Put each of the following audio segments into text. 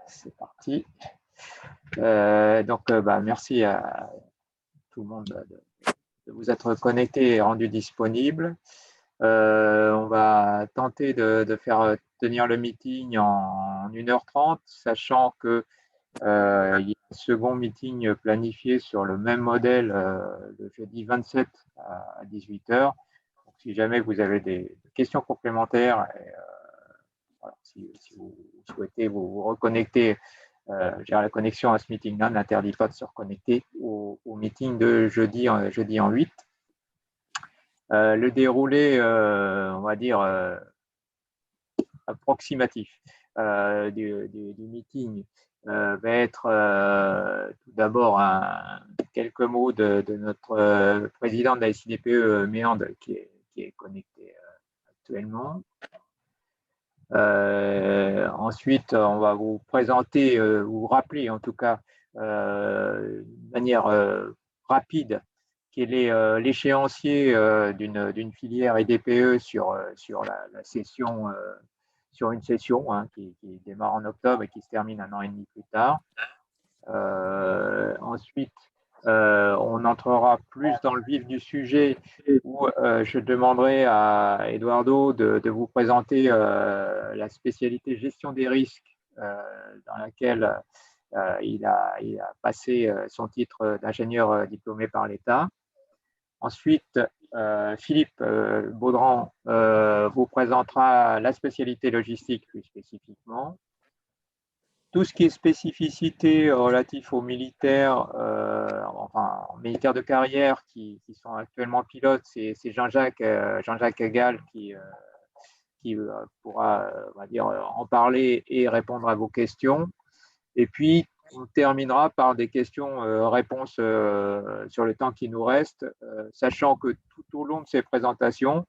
C'est parti. Merci à tout le monde de vous être connecté et rendu disponible. On va tenter de faire tenir le meeting en 1h30, sachant que il y a un second meeting planifié sur le même modèle le jeudi 27 à 18h. Donc, si jamais vous avez des questions complémentaires, voilà, si vous souhaitez vous reconnecter, la connexion à ce meeting-là n'interdit pas de se reconnecter au meeting de jeudi en 8. Le déroulé, on va dire, approximatif du meeting va être tout d'abord quelques mots de notre président de la SIDPE, Méande, qui est connecté actuellement. Ensuite, on va vous présenter, vous rappeler en tout cas de manière rapide quel est l'échéancier d'une filière EDPE sur la session, sur une session qui démarre en octobre et qui se termine 1 an et demi plus tard. Ensuite, on entrera plus dans le vif du sujet où je demanderai à Eduardo de vous présenter la spécialité gestion des risques dans laquelle il a passé son titre d'ingénieur diplômé par l'État. Ensuite, Philippe Baudran vous présentera la spécialité logistique plus spécifiquement. Tout ce qui est spécificité relatif aux militaires, militaires de carrière qui sont actuellement pilotes, c'est Jean-Jacques Gall qui pourra, on va dire, en parler et répondre à vos questions. Et puis, on terminera par des questions-réponses sur le temps qui nous reste, sachant que tout au long de ces présentations,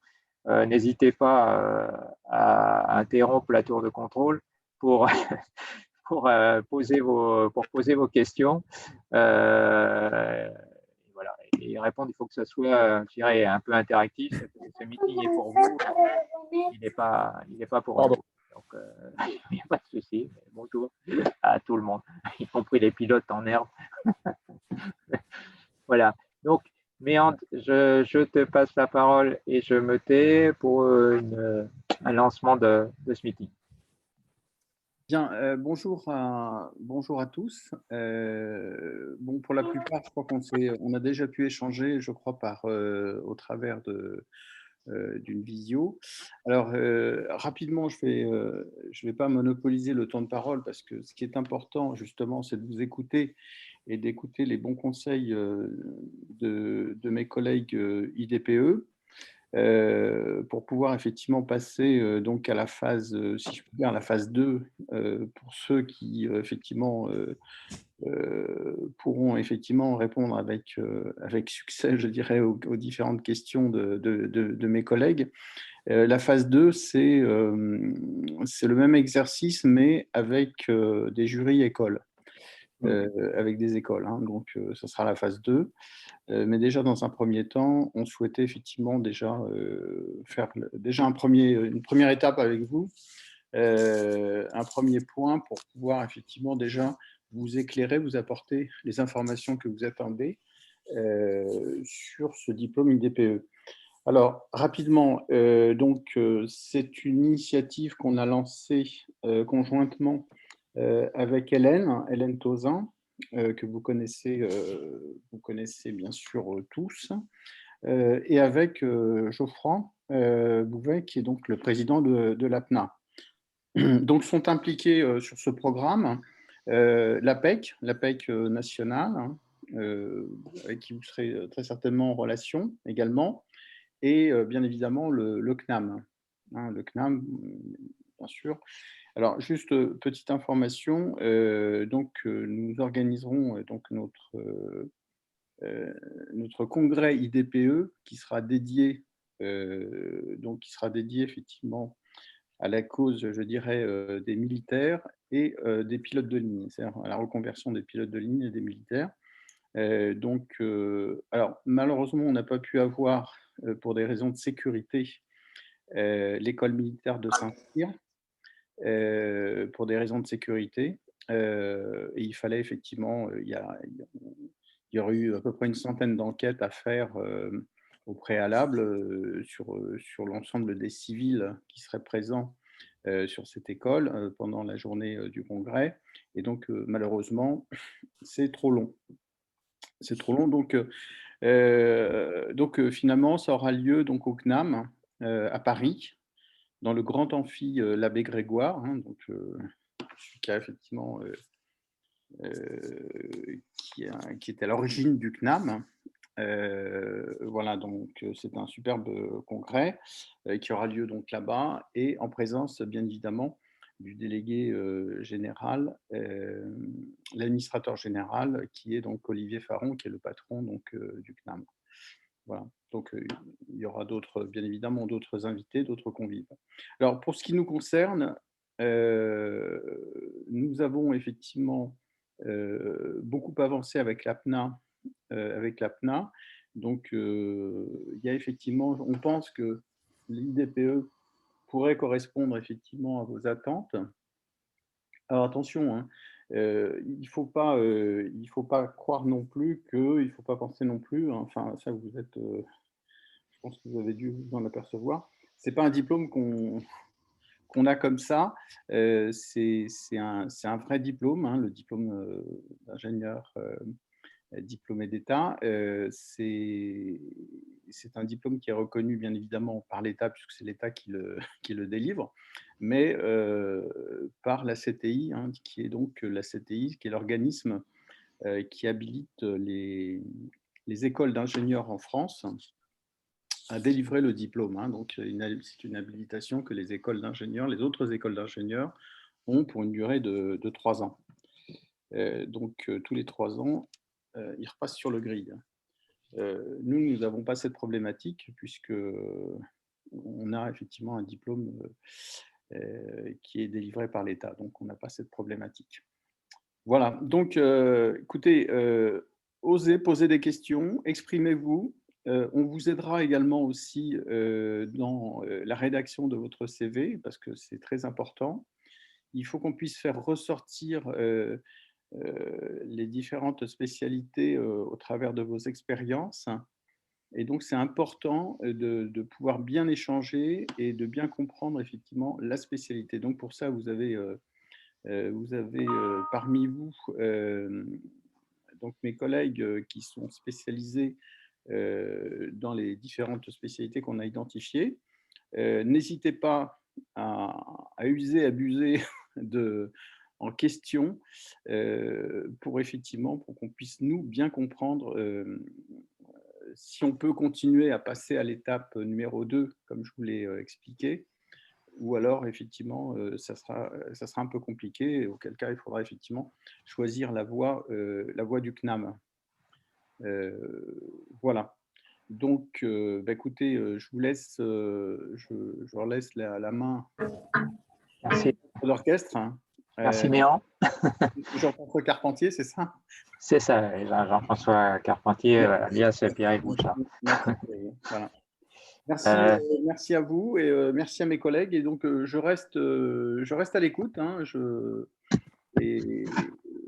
n'hésitez pas à interrompre la tour de contrôle pour poser vos questions. Voilà. Et répondre, il faut que ça soit, je dirais, un peu interactif. Ce meeting est pour vous, il n'est pas pour nous. Donc, il n'y a pas de souci. Bonjour à tout le monde, y compris les pilotes en herbe. Voilà. Donc, Méande, je te passe la parole et je me tais pour un lancement de ce meeting. Bien, bonjour à tous. Pour la plupart, je crois on a déjà pu échanger, je crois, au travers d'une visio. Alors, rapidement, je vais pas monopoliser le temps de parole parce que ce qui est important, justement, c'est de vous écouter et d'écouter les bons conseils de mes collègues IDPE. Pour pouvoir effectivement passer donc à la phase, si je puis dire, à la phase 2, pour ceux qui effectivement pourront effectivement répondre avec succès, je dirais, aux différentes questions de mes collègues. La phase 2, c'est le même exercice, mais avec des jurys écoles. Avec des écoles. Donc, ça sera la phase 2. Mais déjà, dans un premier temps, on souhaitait effectivement déjà faire une première étape avec vous, un premier point pour pouvoir effectivement déjà vous éclairer, vous apporter les informations que vous attendez sur ce diplôme IDPE. Alors, rapidement, c'est une initiative qu'on a lancée conjointement avec Hélène Tauzin, que vous connaissez bien sûr tous, et avec Geoffroy Bouvet, qui est donc le président de l'APNA. Donc, sont impliqués sur ce programme l'APEC nationale, avec qui vous serez très certainement en relation également, et bien évidemment le CNAM. Le CNAM, bien sûr. Alors, juste petite information, nous organiserons donc notre congrès IDPE qui sera dédié effectivement à la cause, je dirais, des militaires et des pilotes de ligne, c'est-à-dire à la reconversion des pilotes de ligne et des militaires. Alors, malheureusement, on n'a pas pu avoir, pour des raisons de sécurité, l'école militaire de Saint-Cyr, pour des raisons de sécurité. Et il fallait effectivement, il y aurait eu à peu près une centaine d'enquêtes à faire au préalable sur l'ensemble des civils qui seraient présents sur cette école pendant la journée du congrès. Et donc, malheureusement, c'est trop long. C'est trop long. Donc, finalement, ça aura lieu donc, au CNAM à Paris, dans le grand amphi l'Abbé Grégoire, hein, donc, celui qui a effectivement qui est à l'origine du CNAM. Voilà, donc c'est un superbe congrès qui aura lieu donc là-bas et en présence, bien évidemment, du délégué général, l'administrateur général, qui est donc Olivier Faron, qui est le patron donc du CNAM. Voilà. Donc il y aura d'autres, bien évidemment, d'autres invités, d'autres convives. Alors pour ce qui nous concerne, nous avons effectivement beaucoup avancé avec l'APNA. Donc, il y a effectivement, on pense que l'IDPE pourrait correspondre effectivement à vos attentes. Alors attention, hein, il ne faut pas croire non plus il ne faut pas penser non plus, hein, enfin ça vous êtes, je pense que vous avez dû vous en apercevoir. C'est pas un diplôme qu'on a comme ça. C'est un vrai diplôme, hein, le diplôme d'ingénieur diplômé d'État. C'est un diplôme qui est reconnu bien évidemment par l'État, puisque c'est l'État qui le délivre, mais par la CTI, hein, qui est donc la CTI, qui est l'organisme qui habilite les écoles d'ingénieurs en France à délivrer le diplôme. Hein. Donc, c'est une habilitation que les écoles d'ingénieurs, les autres écoles d'ingénieurs, ont pour une durée de 3 ans. Donc, tous les 3 ans, ils repassent sur le grid. Nous n'avons pas cette problématique puisque on a effectivement un diplôme qui est délivré par l'État. Donc, on n'a pas cette problématique. Voilà. Donc, écoutez, osez poser des questions, exprimez-vous. On vous aidera également aussi dans la rédaction de votre CV parce que c'est très important. Il faut qu'on puisse faire ressortir les différentes spécialités au travers de vos expériences. Et donc, c'est important de pouvoir bien échanger et de bien comprendre effectivement la spécialité. Donc, pour ça, vous avez parmi vous donc mes collègues qui sont spécialisés dans les différentes spécialités qu'on a identifiées. N'hésitez pas à user, abuser en question pour qu'on puisse nous bien comprendre si on peut continuer à passer à l'étape numéro 2, comme je vous l'ai expliqué, ou alors effectivement ça sera un peu compliqué, auquel cas il faudra effectivement choisir la voie du CNAM. Voilà. Donc, écoutez, je vous laisse, je leur laisse la main Merci. à l'orchestre. Merci Méan. Jean-François Carpentier, c'est ça? C'est ça, Jean-François Carpentier, alias Pierre Bouchard. Voilà. Merci à vous et merci à mes collègues. Et donc, je reste à l'écoute. Hein, et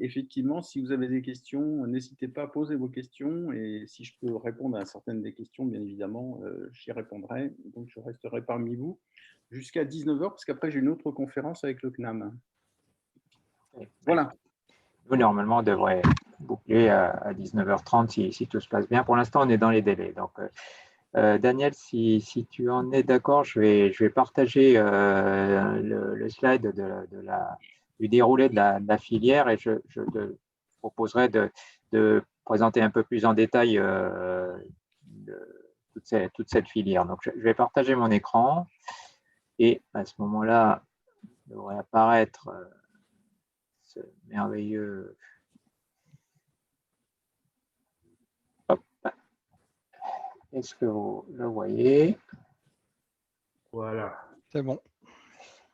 effectivement, si vous avez des questions, n'hésitez pas à poser vos questions. Et si je peux répondre à certaines des questions, bien évidemment, j'y répondrai. Donc, je resterai parmi vous jusqu'à 19h, parce qu'après, j'ai une autre conférence avec le CNAM. Voilà. Nous, normalement, on devrait boucler à 19h30 si tout se passe bien. Pour l'instant, on est dans les délais. Donc, Daniel, si tu en es d'accord, je vais partager le slide du déroulé de la filière et je te proposerai de présenter un peu plus en détail toute cette filière. Donc, je vais partager mon écran et à ce moment-là, il devrait apparaître ce merveilleux. Est-ce que vous le voyez? Voilà. C'est bon.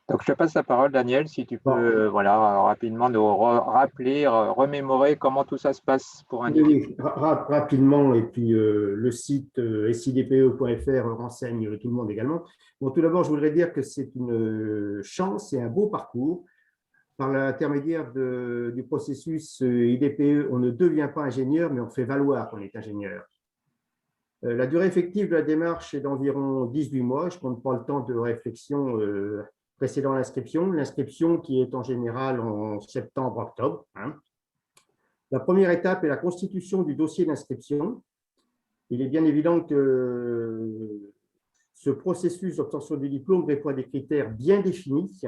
Donc, je te passe la parole, Daniel, si tu peux rapidement nous rappeler, remémorer comment tout ça se passe pour un Oui, rapidement, et puis le site sidpe.fr renseigne tout le monde également. Bon, tout d'abord, je voudrais dire que c'est une chance et un beau parcours par l'intermédiaire du processus IDPE, on ne devient pas ingénieur, mais on fait valoir qu'on est ingénieur. La durée effective de la démarche est d'environ 18 mois. Je ne compte pas le temps de réflexion précédant l'inscription. L'inscription qui est en général en septembre-octobre. La première étape est la constitution du dossier d'inscription. Il est bien évident que ce processus d'obtention du diplôme répond à des critères bien définis,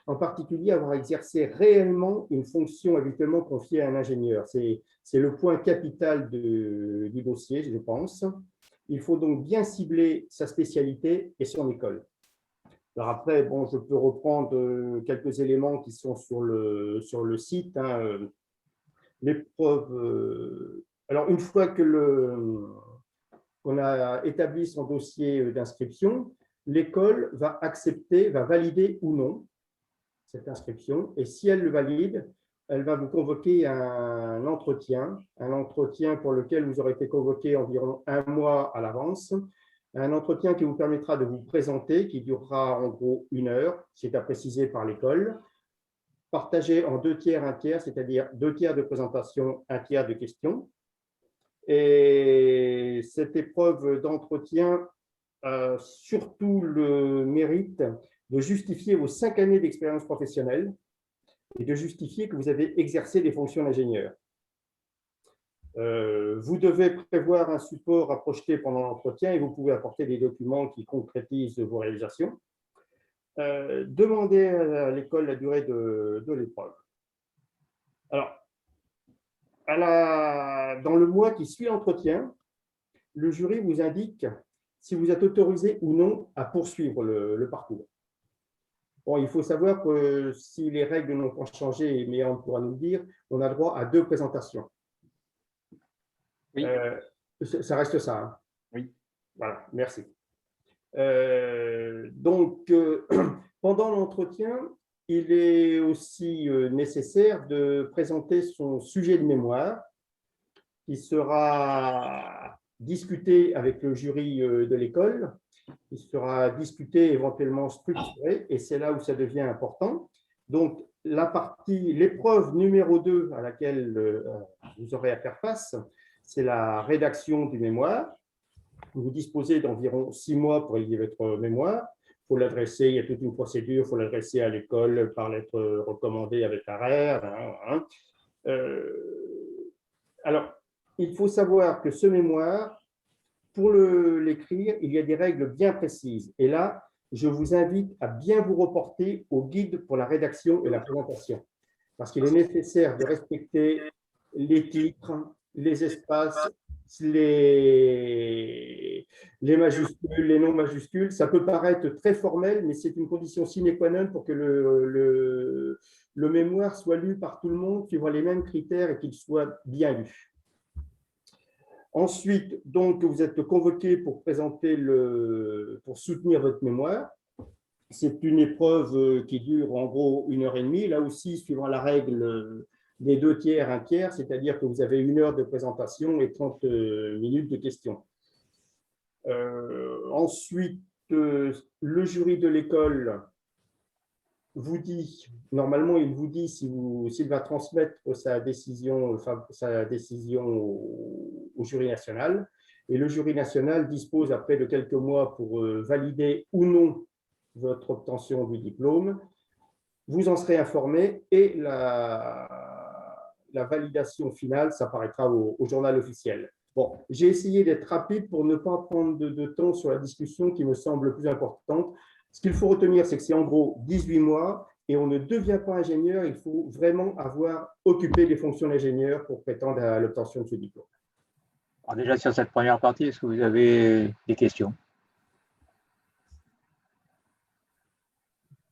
en particulier avoir exercé réellement une fonction habituellement confiée à un ingénieur. C'est le point capital du dossier, je pense. Il faut donc bien cibler sa spécialité et son école. Alors après, bon, je peux reprendre quelques éléments qui sont sur le site. L'épreuve. Alors, une fois qu'on a établi son dossier d'inscription, l'école va accepter, va valider ou non cette inscription. Et si elle le valide, elle va vous convoquer un entretien pour lequel vous aurez été convoqué environ 1 mois à l'avance. Un entretien qui vous permettra de vous présenter, qui durera en gros 1 heure, c'est à préciser par l'école, partagé en 2 tiers, 1 tiers, c'est-à-dire 2 tiers de présentation, 1 tiers de questions. Et cette épreuve d'entretien a surtout le mérite de justifier vos 5 années d'expérience professionnelle et de justifier que vous avez exercé des fonctions d'ingénieur. Vous devez prévoir un support à projeter pendant l'entretien et vous pouvez apporter des documents qui concrétisent vos réalisations. Demandez à l'école la durée de l'épreuve. Alors, dans le mois qui suit l'entretien, le jury vous indique si vous êtes autorisé ou non à poursuivre le parcours. Bon, il faut savoir que si les règles n'ont pas changé, mais on pourra nous le dire, on a droit à 2 présentations. Oui. Ça reste ça. Hein? Oui. Voilà, merci. Donc, pendant l'entretien, il est aussi nécessaire de présenter son sujet de mémoire qui sera discuté avec le jury de l'école. Il sera discuté, éventuellement structuré, et c'est là où ça devient important. Donc, l'épreuve numéro 2 à laquelle vous aurez à faire face, c'est la rédaction du mémoire. Vous disposez d'environ 6 mois pour rédiger votre mémoire. Il faut l'adresser, il y a toute une procédure, il faut l'adresser à l'école par lettre recommandée avec arrêt. Alors, il faut savoir que ce mémoire, pour l'écrire, il y a des règles bien précises. Et là, je vous invite à bien vous reporter au guide pour la rédaction et la présentation. Parce qu'il est nécessaire de respecter les titres, les espaces, les majuscules, les non majuscules. Ça peut paraître très formel, mais c'est une condition sine qua non pour que le mémoire soit lu par tout le monde, suivant les mêmes critères et qu'il soit bien lu. Ensuite, donc, vous êtes convoqué pour pour soutenir votre mémoire. C'est une épreuve qui dure en gros 1h30. Là aussi, suivant la règle des 2 tiers, 1 tiers, c'est-à-dire que vous avez 1 heure de présentation et 30 minutes de questions. Ensuite, le jury de l'école vous dit, normalement, il vous dit s'il va transmettre sa décision au jury national. Et le jury national dispose, après de quelques mois, pour valider ou non votre obtention du diplôme. Vous en serez informé et la validation finale, ça apparaîtra au journal officiel. Bon, j'ai essayé d'être rapide pour ne pas prendre de temps sur la discussion qui me semble plus importante. Ce qu'il faut retenir, c'est que c'est en gros 18 mois et on ne devient pas ingénieur. Il faut vraiment avoir occupé des fonctions d'ingénieur pour prétendre à l'obtention de ce diplôme. Alors déjà, sur cette première partie, est-ce que vous avez des questions?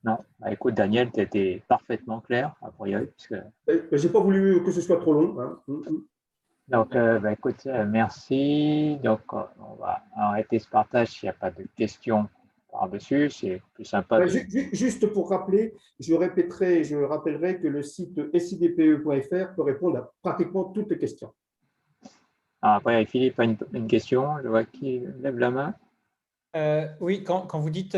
Non. Bah, écoute, Daniel, tu étais parfaitement clair, a priori. Je n'ai pas voulu que ce soit trop long. Hein. Donc, bah, écoute, merci. Donc, on va arrêter ce partage s'il n'y a pas de questions par-dessus. C'est plus sympa. Juste pour rappeler, je rappellerai que le site sidpe.fr peut répondre à pratiquement toutes les questions. Alors après, Philippe a une question. Je vois qui lève la main. Oui, quand vous dites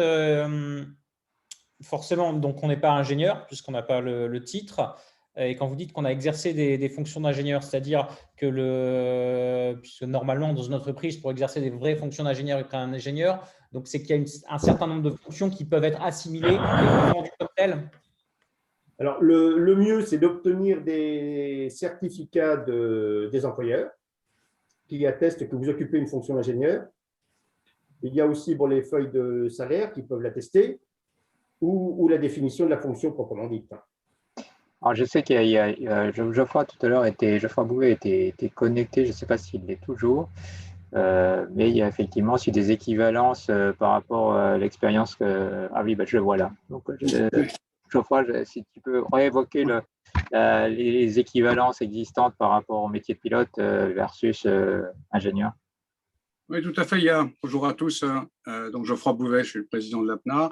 forcément, donc on n'est pas ingénieur puisqu'on n'a pas le titre. Et quand vous dites qu'on a exercé des fonctions d'ingénieur, c'est-à-dire que puisque normalement dans une entreprise, pour exercer des vraies fonctions d'ingénieur, il faut un ingénieur, donc c'est qu'il y a un certain nombre de fonctions qui peuvent être assimilées et vendues comme telles. Alors, le mieux, c'est d'obtenir des certificats des employeurs qui attestent que vous occupez une fonction d'ingénieur. Il y a aussi les feuilles de salaire qui peuvent l'attester ou la définition de la fonction proprement dite. Alors, je sais qu'il y a Geoffroy tout à l'heure Geoffroy Bouvet était connecté, je ne sais pas s'il l'est toujours, mais il y a effectivement aussi des équivalences par rapport à l'expérience que… Ah oui, je le vois là. Donc, Geoffroy, si tu peux réévoquer les équivalences existantes par rapport au métier de pilote versus ingénieur. Oui, tout à fait. Bonjour à tous. Donc, Geoffroy Bouvet, je suis le président de l'APNA.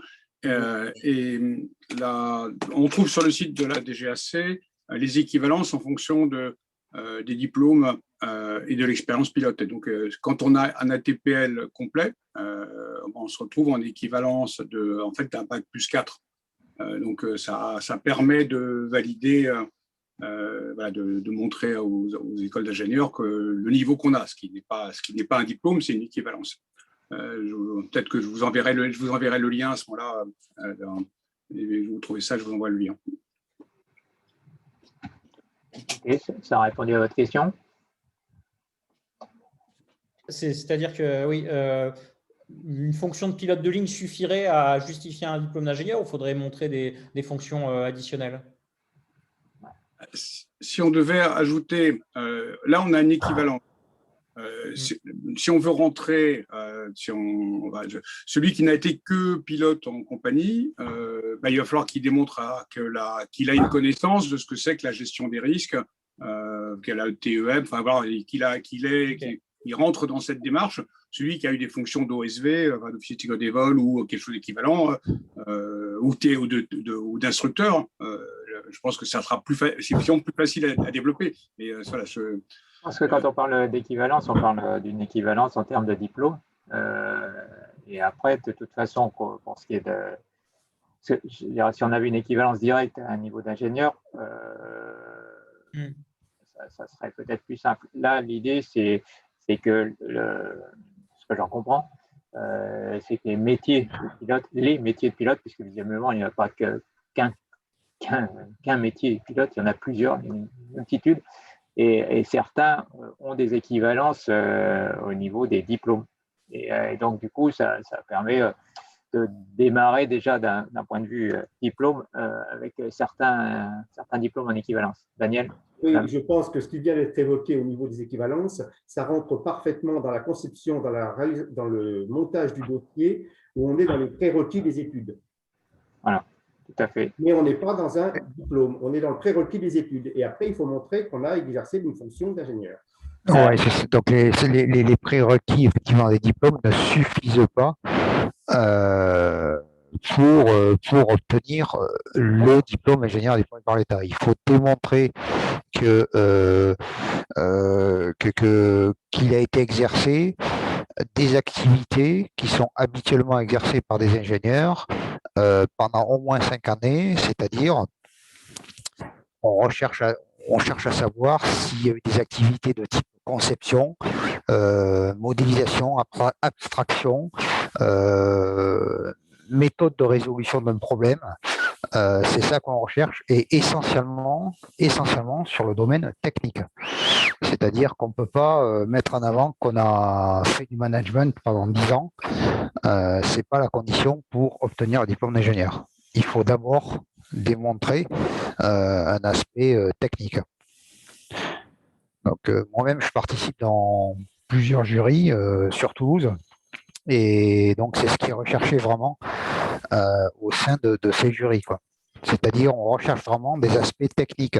Et là, on trouve sur le site de la DGAC les équivalences en fonction des diplômes et de l'expérience pilote. Et donc, quand on a un ATPL complet, on se retrouve en équivalence d'un bac plus 4. Donc, ça permet de valider, de montrer aux écoles d'ingénieurs que le niveau qu'on a, ce qui n'est pas un diplôme, c'est une équivalence. Peut-être que je vous enverrai le lien à ce moment-là. Et vous trouvez ça, je vous envoie le lien. Okay, ça a répondu à votre question. C'est-à-dire que oui, une fonction de pilote de ligne suffirait à justifier un diplôme d'ingénieur ou il faudrait montrer des fonctions additionnelles? Si on devait ajouter, là on a un équivalent. Si on veut rentrer, celui qui n'a été que pilote en compagnie, il va falloir qu'il démontre qu'il a une connaissance de ce que c'est que la gestion des risques, qu'elle a le TEM, qu'il rentre dans cette démarche. Celui qui a eu des fonctions d'OSV, d'officier de sécurité des vols ou quelque chose d'équivalent, ou d'instructeur, je pense que ça sera plus facile à développer. Mais voilà, parce que quand on parle d'équivalence, on parle d'une équivalence en termes de diplôme. Et après, de toute façon, pour ce qui est si on avait une équivalence directe à un niveau d'ingénieur, ça serait peut-être plus simple. Là, l'idée, c'est que, ce que j'en comprends, c'est que les métiers de pilote, puisque visiblement, il n'y a pas qu'un métier de pilote, il y en a plusieurs, une multitude. Et certains ont des équivalences au niveau des diplômes. Et donc, du coup, ça permet de démarrer déjà d'un point de vue diplôme avec certains diplômes en équivalence. Daniel? Oui, je pense que ce qui vient d'être évoqué au niveau des équivalences, ça rentre parfaitement dans la conception, dans le montage du dossier, où on est dans les prérequis des études. Voilà. Tout à fait. Mais on n'est pas dans un diplôme, on est dans le prérequis des études. Et après, il faut montrer qu'on a exercé une fonction d'ingénieur. Oui, donc les prérequis effectivement des diplômes ne suffisent pas pour obtenir le diplôme ingénieur diplômé par l'État. Il faut démontrer qu'il a été exercé des activités qui sont habituellement exercées par des ingénieurs pendant au moins 5 années, c'est-à-dire on cherche à savoir s'il y a eu des activités de type conception, modélisation, abstraction, méthode de résolution d'un problème. C'est ça qu'on recherche, et essentiellement sur le domaine technique. C'est-à-dire qu'on ne peut pas mettre en avant qu'on a fait du management pendant 10 ans. Ce n'est pas la condition pour obtenir le diplôme d'ingénieur. Il faut d'abord démontrer un aspect technique. Donc, moi-même, je participe dans plusieurs jurys sur Toulouse. Et donc, c'est ce qui est recherché vraiment au sein de ces jurys, quoi. C'est-à-dire, on recherche vraiment des aspects techniques.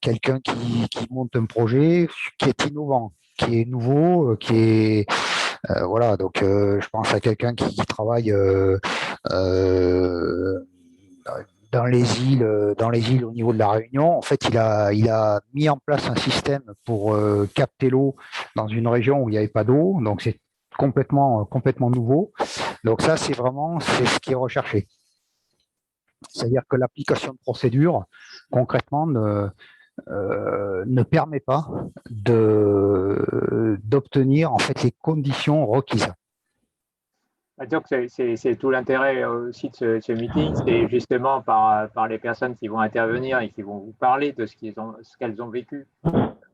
Quelqu'un qui monte un projet qui est innovant, qui est nouveau, qui est… voilà, donc je pense à quelqu'un qui travaille dans les îles au niveau de la Réunion. En fait, il a mis en place un système pour capter l'eau dans une région où il n'y avait pas d'eau. Donc, c'est complètement nouveau. Donc ça, c'est ce qui est recherché. C'est-à-dire que l'application de procédure, concrètement, ne permet pas d'obtenir en fait les conditions requises. Donc c'est tout l'intérêt aussi de ce meeting, c'est justement par les personnes qui vont intervenir et qui vont vous parler de ce qu'elles ont vécu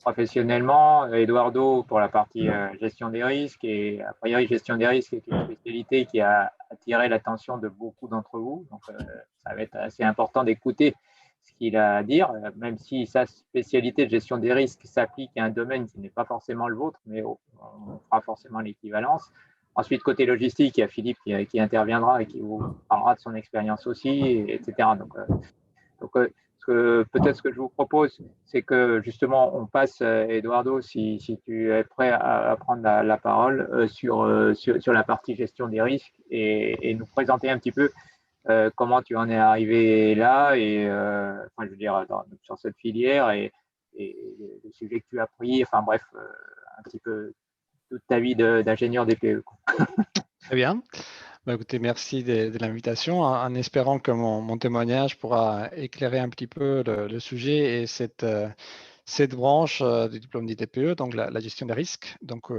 professionnellement. Eduardo pour la partie gestion des risques, et a priori gestion des risques est une spécialité qui a attiré l'attention de beaucoup d'entre vous. Donc ça va être assez important d'écouter ce qu'il a à dire, même si sa spécialité de gestion des risques s'applique à un domaine qui n'est pas forcément le vôtre, mais on fera forcément l'équivalence. Ensuite, côté logistique, il y a Philippe qui interviendra et qui vous parlera de son expérience aussi, etc. Donc peut-être ce que je vous propose, c'est que justement, on passe, Eduardo, si tu es prêt à prendre la parole sur la partie gestion des risques et nous présenter un petit peu comment tu en es arrivé là, et enfin, je veux dire, sur cette filière et les sujets que tu as pris, enfin bref, un petit peu toute ta vie d'ingénieur DPE. Très bien. Bah, écoutez, merci de l'invitation, en espérant que mon témoignage pourra éclairer un petit peu le sujet et cette branche du diplôme d'ITPE, donc la gestion des risques. Donc,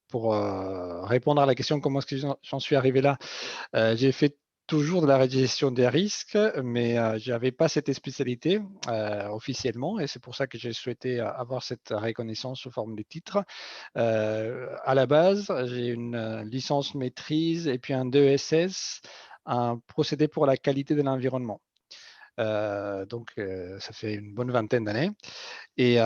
pour répondre à la question comment est-ce que j'en suis arrivé là, j'ai fait toujours de la gestion des risques, mais je n'avais pas cette spécialité officiellement, et c'est pour ça que j'ai souhaité avoir cette reconnaissance sous forme de titre. À la base, j'ai une licence maîtrise et puis un DESS, un procédé pour la qualité de l'environnement. Donc, ça fait une bonne vingtaine d'années. Et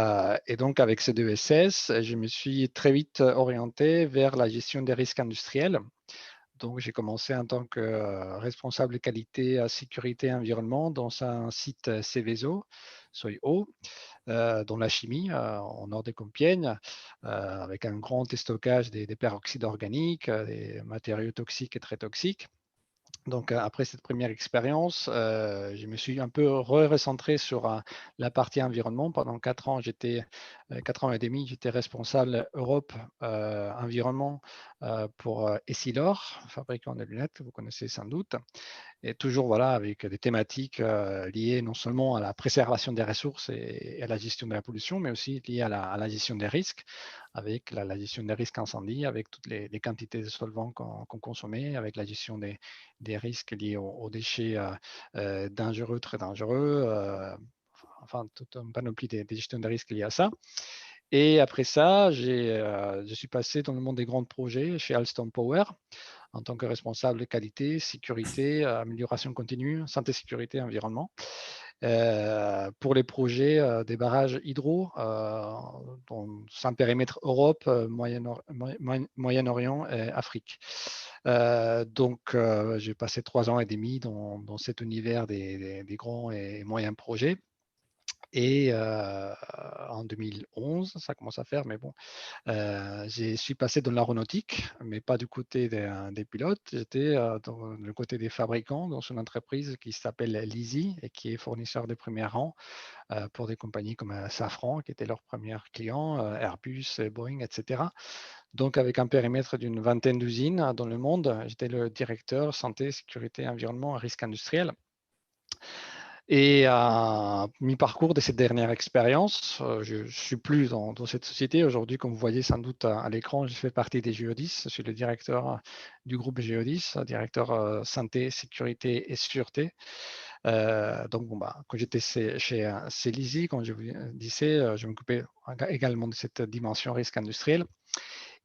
donc, avec ce DESS, je me suis très vite orienté vers la gestion des risques industriels. Donc, j'ai commencé en tant que responsable qualité, sécurité, environnement dans un site Céveso, Soy-Eau, dans la chimie, au nord de Compiègne, avec un grand stockage des peroxydes organiques, des matériaux toxiques et très toxiques. Donc, après cette première expérience, je me suis un peu recentré sur la partie environnement. Pendant 4 ans, 4 ans et demi, j'étais responsable Europe environnement pour Essilor, fabricant de lunettes, vous connaissez sans doute. Et toujours voilà, avec des thématiques liées non seulement à la préservation des ressources et à la gestion de la pollution, mais aussi liées à la gestion des risques, avec la gestion des risques incendie, avec toutes les quantités de solvants qu'on consommait, avec la gestion des risques liés aux déchets dangereux, très dangereux, enfin toute une panoplie des gestions de risques liées à ça. Et après ça, je suis passé dans le monde des grands projets chez Alstom Power en tant que responsable de qualité, sécurité, amélioration continue, santé, sécurité, environnement. Pour les projets des barrages hydro, sans périmètre Europe, Moyen-Orient et Afrique. Donc, j'ai passé 3 ans et demi dans cet univers des grands et moyens projets. Et en 2011, ça commence à faire, mais bon, je suis passé dans l'aéronautique, mais pas du côté des pilotes. J'étais dans le côté des fabricants, dans une entreprise qui s'appelle Lisi et qui est fournisseur de premier rang pour des compagnies comme Safran, qui était leur premier client, Airbus, Boeing, etc. Donc, avec un périmètre d'une vingtaine d'usines dans le monde, j'étais le directeur santé, sécurité, environnement et risque industriel. Et à mi-parcours de cette dernière expérience, je ne suis plus dans cette société. Aujourd'hui, comme vous voyez sans doute à l'écran, je fais partie des Geodis. Je suis le directeur du groupe Geodis, directeur santé, sécurité et sûreté. Donc, quand j'étais chez Lisi, comme je vous disais, je m'occupais également de cette dimension risque industriel.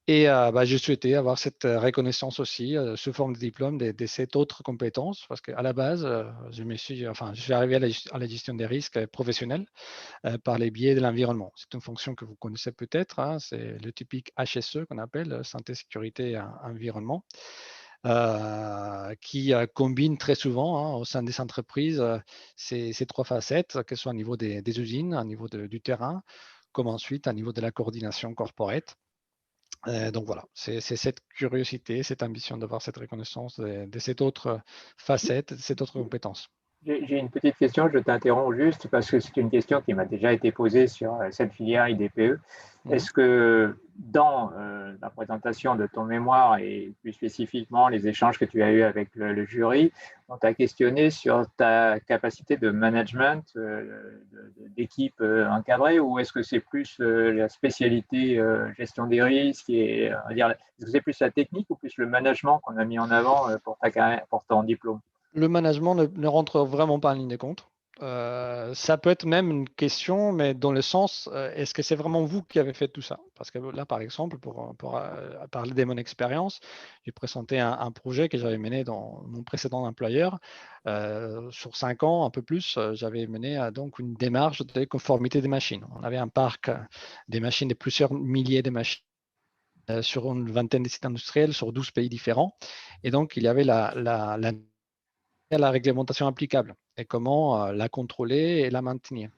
Et je souhaitais avoir cette reconnaissance aussi sous forme de diplôme de cette autre compétence, parce qu'à la base, je suis arrivé à la gestion des risques professionnels par les biais de l'environnement. C'est une fonction que vous connaissez peut-être, hein, c'est le typique HSE qu'on appelle santé, sécurité et environnement, qui combine très souvent au sein des entreprises ces 3 facettes, que ce soit au niveau des usines, au niveau du terrain, comme ensuite au niveau de la coordination corporate. Donc voilà, c'est cette curiosité, cette ambition d'avoir cette reconnaissance de cette autre facette, de cette autre compétence. J'ai une petite question, je t'interromps juste parce que c'est une question qui m'a déjà été posée sur cette filière IDPE. Est-ce que dans la présentation de ton mémoire et plus spécifiquement les échanges que tu as eus avec le jury, on t'a questionné sur ta capacité de management d'équipe encadrée, ou est-ce que c'est plus la spécialité gestion des risques et on va dire, est-ce que c'est plus la technique ou plus le management qu'on a mis en avant pour ta carrière, pour ton diplôme? Le management ne rentre vraiment pas en ligne de compte. Ça peut être même une question, mais dans le sens, est-ce que c'est vraiment vous qui avez fait tout ça? Parce que là, par exemple, pour parler de mon expérience, j'ai présenté un projet que j'avais mené dans mon précédent employeur. Sur 5 ans, un peu plus, j'avais mené donc une démarche de conformité des machines. On avait un parc des machines, de plusieurs milliers de machines sur une vingtaine de sites industriels sur 12 pays différents. Et donc, il y avait la réglementation applicable et comment la contrôler et la maintenir.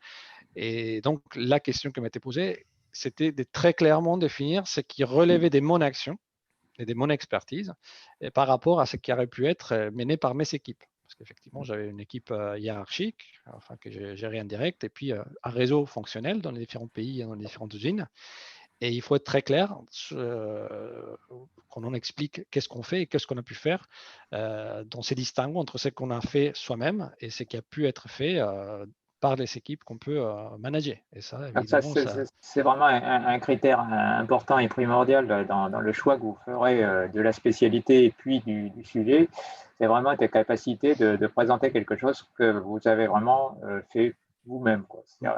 Et donc, la question qui m'était posée, c'était de très clairement définir ce qui relevait de mon action et de mon expertise et par rapport à ce qui aurait pu être mené par mes équipes. Parce qu'effectivement, j'avais une équipe hiérarchique, enfin, que j'ai gérée en direct, et puis un réseau fonctionnel dans les différents pays et dans les différentes usines. Et il faut être très clair quand on explique qu'est-ce qu'on fait et qu'est-ce qu'on a pu faire dans ces distinguos entre ce qu'on a fait soi-même et ce qui a pu être fait par les équipes qu'on peut manager. Et ça, évidemment, c'est vraiment un critère important et primordial dans le choix que vous ferez de la spécialité et puis du sujet. C'est vraiment ta capacité de présenter quelque chose que vous avez vraiment fait vous-même. Il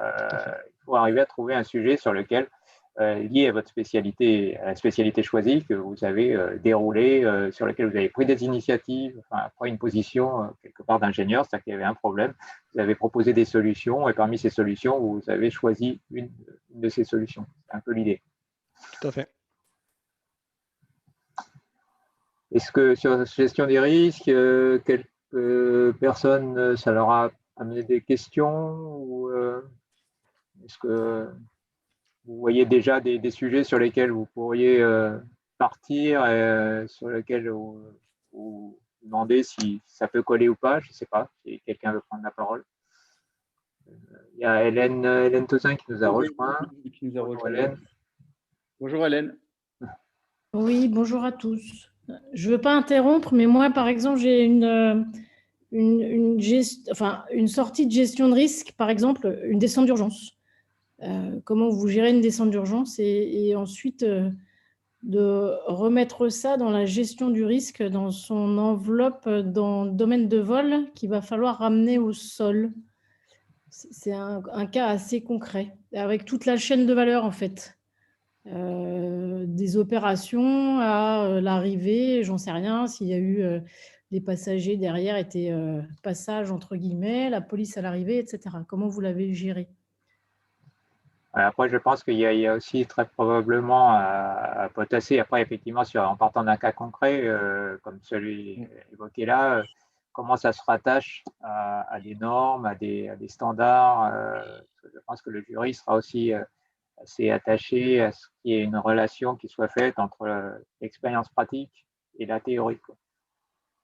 faut arriver à trouver un sujet sur lequel, lié à votre spécialité, à la spécialité choisie, que vous avez déroulé, sur laquelle vous avez pris des initiatives, enfin, pris une position quelque part d'ingénieur, c'est-à-dire qu'il y avait un problème. Vous avez proposé des solutions et parmi ces solutions, vous avez choisi une de ces solutions. C'est un peu l'idée. Tout à fait. Est-ce que sur la gestion des risques, quelques personnes, ça leur a amené des questions ou est-ce que vous voyez déjà des sujets sur lesquels vous pourriez partir, sur lesquels vous demandez si ça peut coller ou pas? Je ne sais pas si quelqu'un veut prendre la parole. Il y a Hélène Tozin qui nous a rejoint. Bonjour Hélène. Bonjour Hélène. Oui, bonjour à tous. Je ne veux pas interrompre, mais moi, par exemple, j'ai une sortie de gestion de risque, par exemple, une descente d'urgence. Comment vous gérez une descente d'urgence et ensuite de remettre ça dans la gestion du risque, dans son enveloppe, dans le domaine de vol qu'il va falloir ramener au sol. C'est un cas assez concret, avec toute la chaîne de valeur en fait. Des opérations à l'arrivée, j'en sais rien, s'il y a eu les passagers derrière étaient passage entre guillemets, la police à l'arrivée, etc. Comment vous l'avez géré? Après, je pense qu'il y a aussi très probablement à potasser. Après, effectivement, en partant d'un cas concret, comme celui évoqué là, comment ça se rattache à des normes, à des standards. Je pense que le jury sera aussi assez attaché à ce qu'il y ait une relation qui soit faite entre l'expérience pratique et la théorie.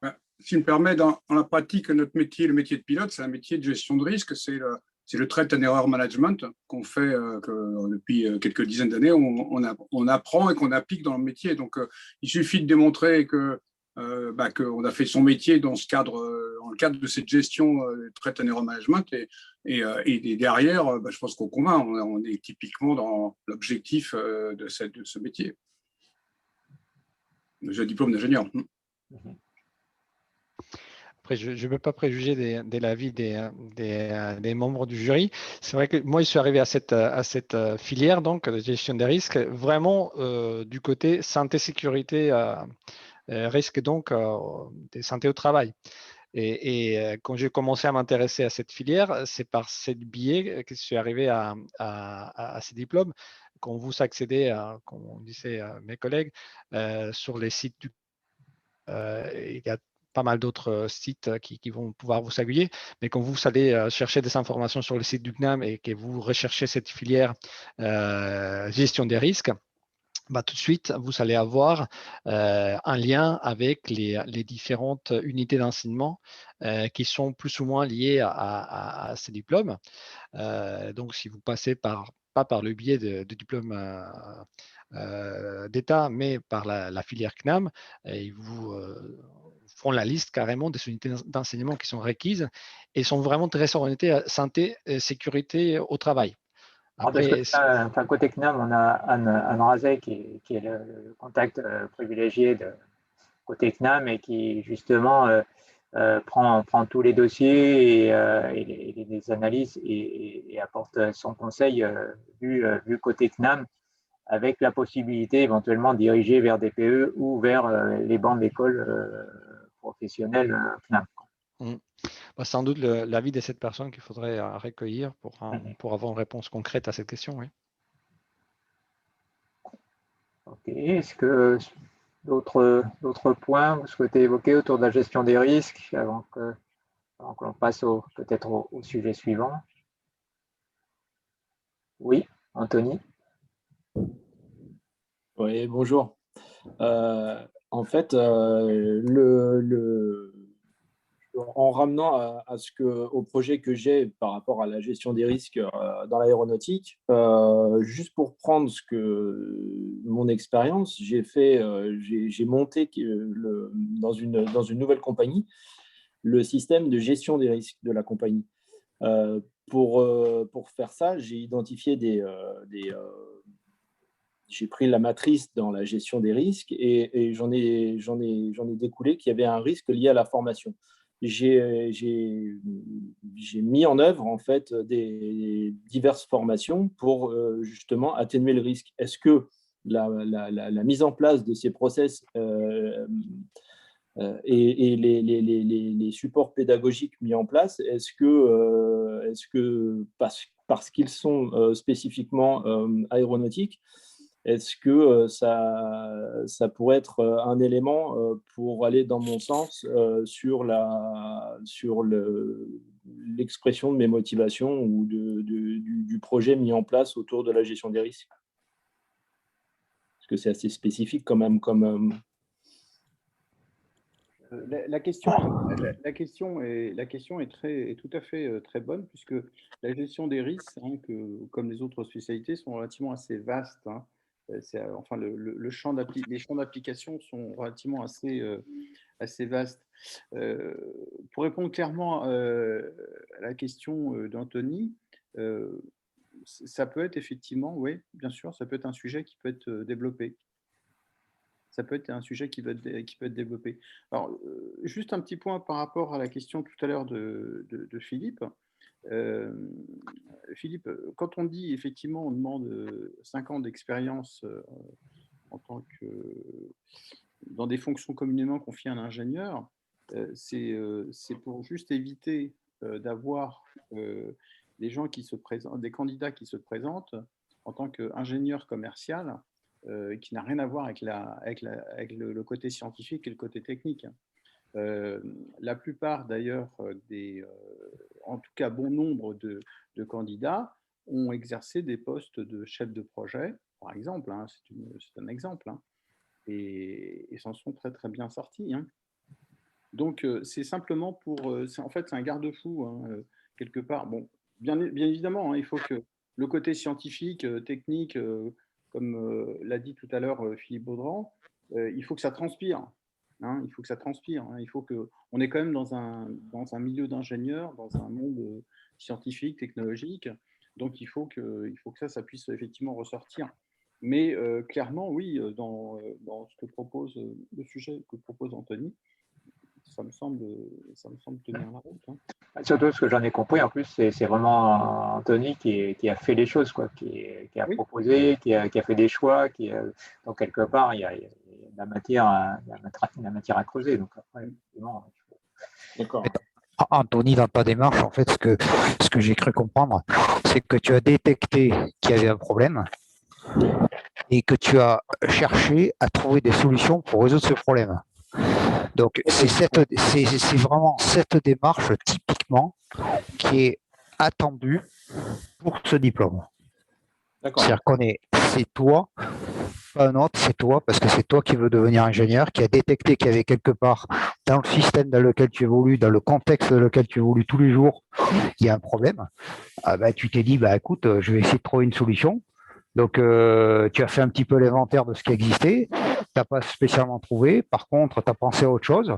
Ce qui me permet, dans la pratique, notre métier, le métier de pilote, c'est un métier de gestion de risque. C'est le trait and error management qu'on fait depuis quelques dizaines d'années. On apprend et qu'on applique dans le métier. Donc, il suffit de démontrer qu'on a fait son métier dans le cadre de cette gestion de trait and error management. Et derrière, je pense qu'on convainc. On est typiquement dans l'objectif de ce métier. J'ai un diplôme d'ingénieur. Après, je ne veux pas préjuger de l'avis des membres du jury. C'est vrai que moi, je suis arrivé à cette filière donc, de gestion des risques, vraiment du côté santé, sécurité, risque donc de santé au travail. Et quand j'ai commencé à m'intéresser à cette filière, c'est par ce biais que je suis arrivé à ces diplômes. Quand vous accédez, comme on disait mes collègues, sur les sites il y a pas mal d'autres sites qui vont pouvoir vous aiguiller. Mais quand vous allez chercher des informations sur le site du CNAM et que vous recherchez cette filière gestion des risques, tout de suite, vous allez avoir un lien avec les différentes unités d'enseignement qui sont plus ou moins liées à ces diplômes. Donc, si vous passez pas par le biais de diplômes d'État, mais par la filière CNAM, ils vous font la liste carrément des unités d'enseignement qui sont requises et sont vraiment très orientées à santé et sécurité au travail. Après, côté CNAM, on a Anne Razet qui est le contact privilégié de côté CNAM et qui justement prend tous les dossiers et les analyse et apporte son conseil vu côté CNAM, avec la possibilité éventuellement de diriger vers des PE ou vers les bancs d'école professionnelles CNAM. Sans doute l'avis de cette personne qu'il faudrait recueillir pour avoir une réponse concrète à cette question. Oui. Ok. Est-ce que d'autres points vous souhaitez évoquer autour de la gestion des risques avant que l'on passe peut-être au sujet suivant? Oui, Anthony. Oui, bonjour. En fait, en ramenant au projet que j'ai par rapport à la gestion des risques dans l'aéronautique, juste pour prendre mon expérience, j'ai monté dans une nouvelle compagnie le système de gestion des risques de la compagnie. Pour faire ça, j'ai identifié j'ai pris la matrice dans la gestion des risques et j'en ai découlé qu'il y avait un risque lié à la formation. J'ai mis en œuvre en fait des diverses formations pour justement atténuer le risque. Est-ce que la mise en place de ces process et les supports pédagogiques mis en place, est-ce que parce qu'ils sont spécifiquement aéronautiques, est-ce que ça pourrait être un élément pour aller dans mon sens sur l'expression de mes motivations ou du projet mis en place autour de la gestion des risques? Parce que c'est assez spécifique quand même La question est tout à fait très bonne, puisque la gestion des risques, comme les autres spécialités, sont relativement assez vastes. Enfin, les champs d'application sont relativement assez vastes. Pour répondre clairement à la question d'Anthony, ça peut être effectivement, oui, bien sûr, ça peut être un sujet qui peut être développé. Ça peut être un sujet qui peut être développé. Alors, juste un petit point par rapport à la question tout à l'heure de Philippe. Philippe, quand on dit effectivement, on demande 5 ans d'expérience en tant que dans des fonctions communément confiées à un ingénieur, c'est pour juste éviter d'avoir des gens qui se présentent, des candidats qui se présentent en tant qu'ingénieur commercial, qui n'a rien à voir avec le côté scientifique et le côté technique. La plupart d'ailleurs en tout cas bon nombre de candidats ont exercé des postes de chef de projet, par exemple, c'est un exemple, et s'en sont très très bien sortis. Donc c'est simplement en fait c'est un garde-fou quelque part. Bon, bien évidemment, il faut que le côté scientifique, technique, comme l'a dit tout à l'heure Philippe Baudran, il faut que ça transpire. Il faut que ça transpire. Il faut on est quand même dans un milieu d'ingénieurs, dans un monde scientifique, technologique. Donc il faut que ça puisse effectivement ressortir. Mais clairement, oui, dans ce que propose le sujet que propose Anthony, ça me semble tenir la route. Surtout ce que j'en ai compris, en plus, c'est vraiment Anthony qui a fait les choses, quoi, qui a proposé, qui a fait des choix, donc quelque part, il y a de la matière à creuser. Donc après, D'accord. Anthony, dans ta démarche, en fait, ce que j'ai cru comprendre, c'est que tu as détecté qu'il y avait un problème et que tu as cherché à trouver des solutions pour résoudre ce problème. Donc, c'est vraiment cette démarche typiquement qui est attendue pour ce diplôme. C'est-à-dire c'est toi pas un autre, c'est toi, parce que c'est toi qui veux devenir ingénieur, qui a détecté qu'il y avait quelque part dans le système dans lequel tu évolues, dans le contexte dans lequel tu évolues tous les jours, il y a un problème. Tu t'es dit, écoute, je vais essayer de trouver une solution. Donc, tu as fait un petit peu l'inventaire de ce qui existait. Tu n'as pas spécialement trouvé. Par contre, tu as pensé à autre chose.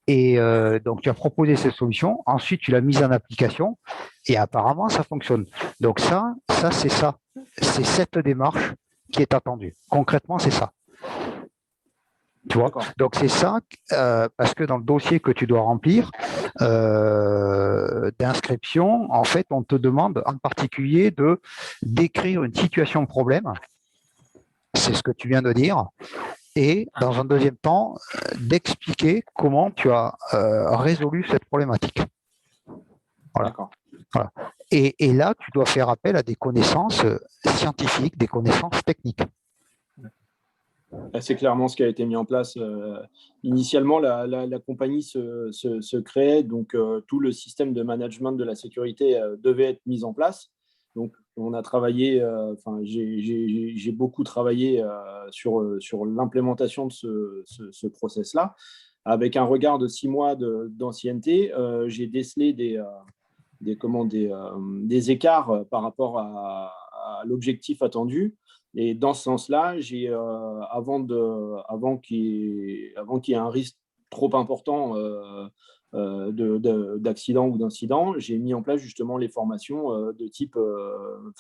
Et donc, tu as proposé cette solution. Ensuite, tu l'as mise en application. Et apparemment, ça fonctionne. Donc, ça. C'est cette démarche qui est attendue. Concrètement, c'est ça. Tu vois. Donc, c'est ça, parce que dans le dossier que tu dois remplir d'inscription, en fait, on te demande en particulier de décrire une situation problème. C'est ce que tu viens de dire. Et dans un deuxième temps, d'expliquer comment tu as résolu cette problématique. Voilà. Voilà. Et là, tu dois faire appel à des connaissances scientifiques, des connaissances techniques. C'est clairement ce qui a été mis en place. Initialement, la compagnie se créait, donc tout le système de management de la sécurité devait être mis en place. Donc, on a travaillé, j'ai beaucoup travaillé sur l'implémentation de ce process-là. Avec un regard de 6 mois d'ancienneté, j'ai décelé des écarts par rapport à l'objectif attendu. Et dans ce sens-là, avant qu'il y ait un risque trop important d'accident ou d'incident, j'ai mis en place justement les formations de type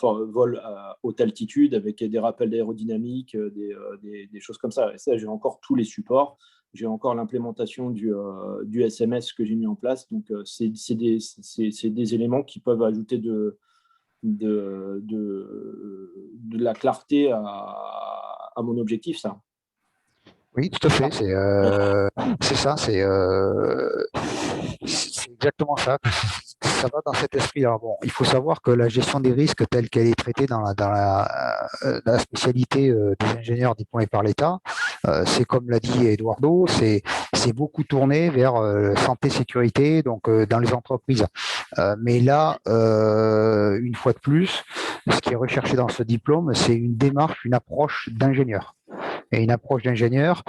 vol à haute altitude avec des rappels d'aérodynamique, des choses comme ça. Et ça, j'ai encore tous les supports. J'ai encore l'implémentation du SMS que j'ai mis en place. Donc, c'est des éléments qui peuvent ajouter de la clarté à mon objectif, ça. Oui, tout à fait. C'est ça. C'est exactement ça. Ça va dans cet esprit-là. Bon, il faut savoir que la gestion des risques telle qu'elle est traitée dans la spécialité des ingénieurs diplômés par l'État, c'est comme l'a dit Eduardo, c'est beaucoup tourné vers santé-sécurité, donc dans les entreprises. Mais là, une fois de plus, ce qui est recherché dans ce diplôme, c'est une démarche, une approche d'ingénieur. Et une approche d'ingénieur,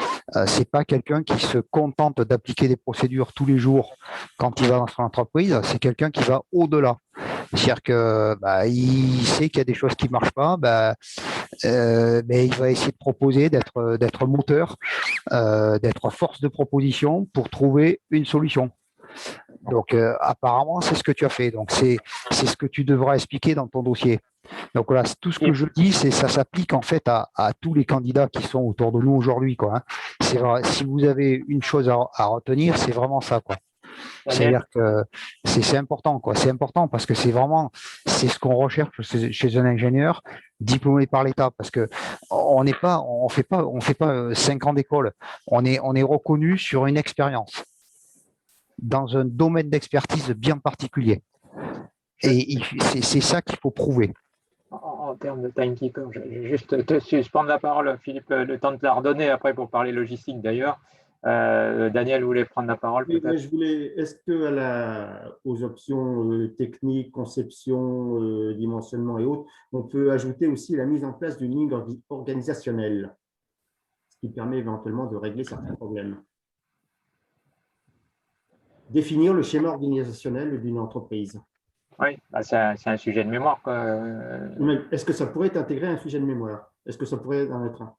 c'est pas quelqu'un qui se contente d'appliquer des procédures tous les jours quand il va dans son entreprise, c'est quelqu'un qui va au-delà. C'est-à-dire que il sait qu'il y a des choses qui marchent pas, mais il va essayer de proposer, d'être moteur, d'être force de proposition pour trouver une solution. Donc apparemment, c'est ce que tu as fait. Donc c'est ce que tu devras expliquer dans ton dossier. Donc voilà, tout ce que je dis, ça s'applique en fait à tous les candidats qui sont autour de nous aujourd'hui, quoi. Hein. C'est vrai, si vous avez une chose à retenir, c'est vraiment ça, quoi. C'est-à-dire que c'est important, quoi. C'est important parce que c'est ce qu'on recherche chez un ingénieur diplômé par l'État, parce que on fait pas 5 ans d'école. On est reconnu sur une expérience dans un domaine d'expertise bien particulier. Et c'est ça qu'il faut prouver. En termes de timekeeper, je vais juste te suspendre la parole, Philippe, le temps de te la redonner après pour parler logistique d'ailleurs. Daniel voulait prendre la parole. Oui, est-ce aux options techniques, conception, dimensionnement et autres, on peut ajouter aussi la mise en place d'une ligne organisationnelle, ce qui permet éventuellement de régler certains problèmes. Définir le schéma organisationnel d'une entreprise. Oui, c'est un sujet de mémoire, quoi. Est-ce que ça pourrait intégrer un sujet de mémoire? Est-ce que ça pourrait en être un?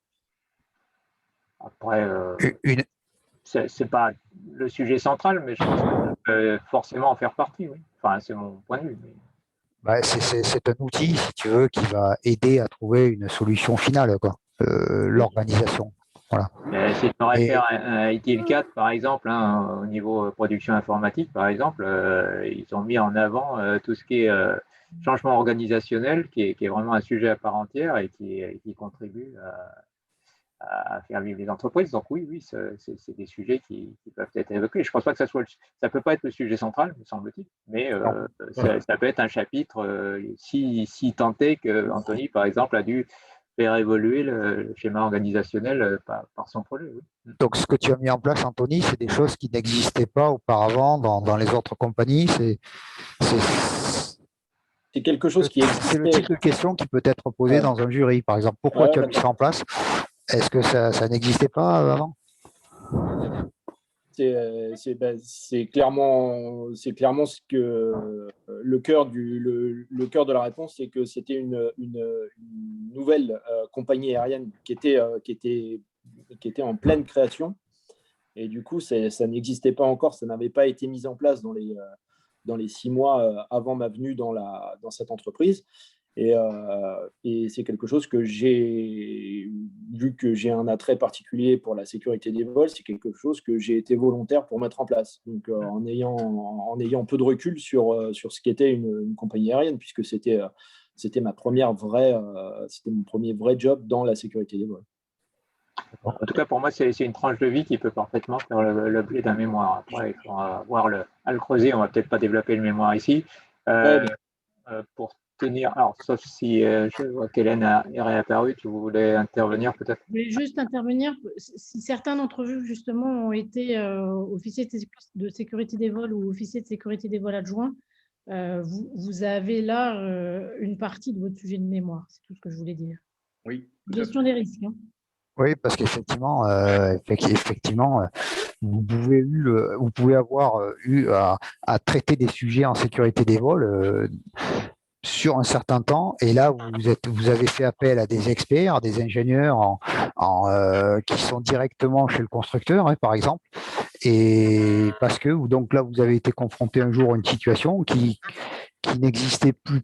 Après, c'est pas le sujet central, mais je pense que ça peut forcément en faire partie. Oui. Enfin, c'est mon point de vue. Mais... c'est un outil, si tu veux, qui va aider à trouver une solution finale, quoi. L'organisation. Voilà. Si tu aurais fait un ITIL 4, par exemple, au niveau production informatique, par exemple, ils ont mis en avant tout ce qui est changement organisationnel, qui est vraiment un sujet à part entière et qui contribue à faire vivre les entreprises. Donc oui, c'est des sujets qui peuvent être évoqués. Je ne pense pas que ça peut pas être le sujet central, me semble-t-il, mais ça peut être un chapitre si tant est que Anthony, par exemple, a dû faire évoluer le schéma organisationnel par son projet. Oui. Donc, ce que tu as mis en place, Anthony, c'est des choses qui n'existaient pas auparavant dans les autres compagnies. C'est quelque chose qui C'est le existait. type de question qui peut être posée dans un jury. Par exemple, pourquoi tu as mis ça en place? Est-ce que ça n'existait pas avant? C'est clairement ce que le cœur de la réponse, c'est que c'était une nouvelle compagnie aérienne qui était en pleine création. Et du coup, ça n'existait pas encore, ça n'avait pas été mis en place dans les 6 mois avant ma venue dans cette entreprise. Et c'est quelque chose que vu que j'ai un attrait particulier pour la sécurité des vols, c'est quelque chose que j'ai été volontaire pour mettre en place. Donc, en ayant peu de recul sur ce qu'était une compagnie aérienne, puisque c'était mon premier vrai job dans la sécurité des vols. En tout cas, pour moi, c'est une tranche de vie qui peut parfaitement faire l'objet d'un mémoire. Après, il faudra voir à le creuser. On va peut-être pas développer le mémoire ici. Pour tenir, alors, sauf si je vois qu'Hélène est réapparue, tu voulais intervenir peut-être? Je voulais juste intervenir. Si certains d'entre vous, justement, ont été officiers de sécurité des vols ou officiers de sécurité des vols adjoints, vous avez là une partie de votre sujet de mémoire. C'est tout ce que je voulais dire. Oui. Gestion des risques. Hein. Oui, parce qu'effectivement, vous pouvez avoir eu à traiter des sujets en sécurité des vols sur un certain temps, et là vous avez fait appel à des experts, des ingénieurs qui sont directement chez le constructeur, hein, par exemple, et parce que donc là vous avez été confronté un jour à une situation qui n'existait plus.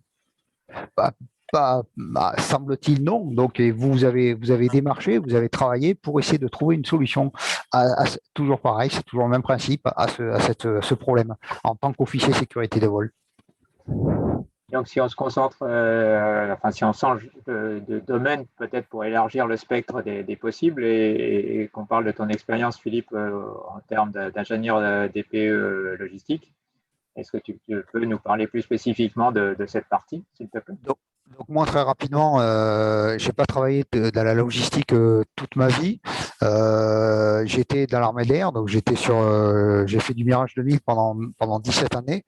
Semble-t-il, non. Donc, vous avez démarché, vous avez travaillé pour essayer de trouver une solution. Toujours pareil, c'est toujours le même principe à ce problème en tant qu'officier sécurité des vols. Donc, si on se concentre, si on change de domaine, peut-être pour élargir le spectre des possibles, et qu'on parle de ton expérience, Philippe, en termes d'ingénieur DPE logistique, est-ce que tu peux nous parler plus spécifiquement de cette partie, s'il te plaît? Donc moi, très rapidement, je n'ai pas travaillé dans la logistique toute ma vie. J'étais dans l'armée de l'air, donc j'ai fait du Mirage 2000 pendant 17 années.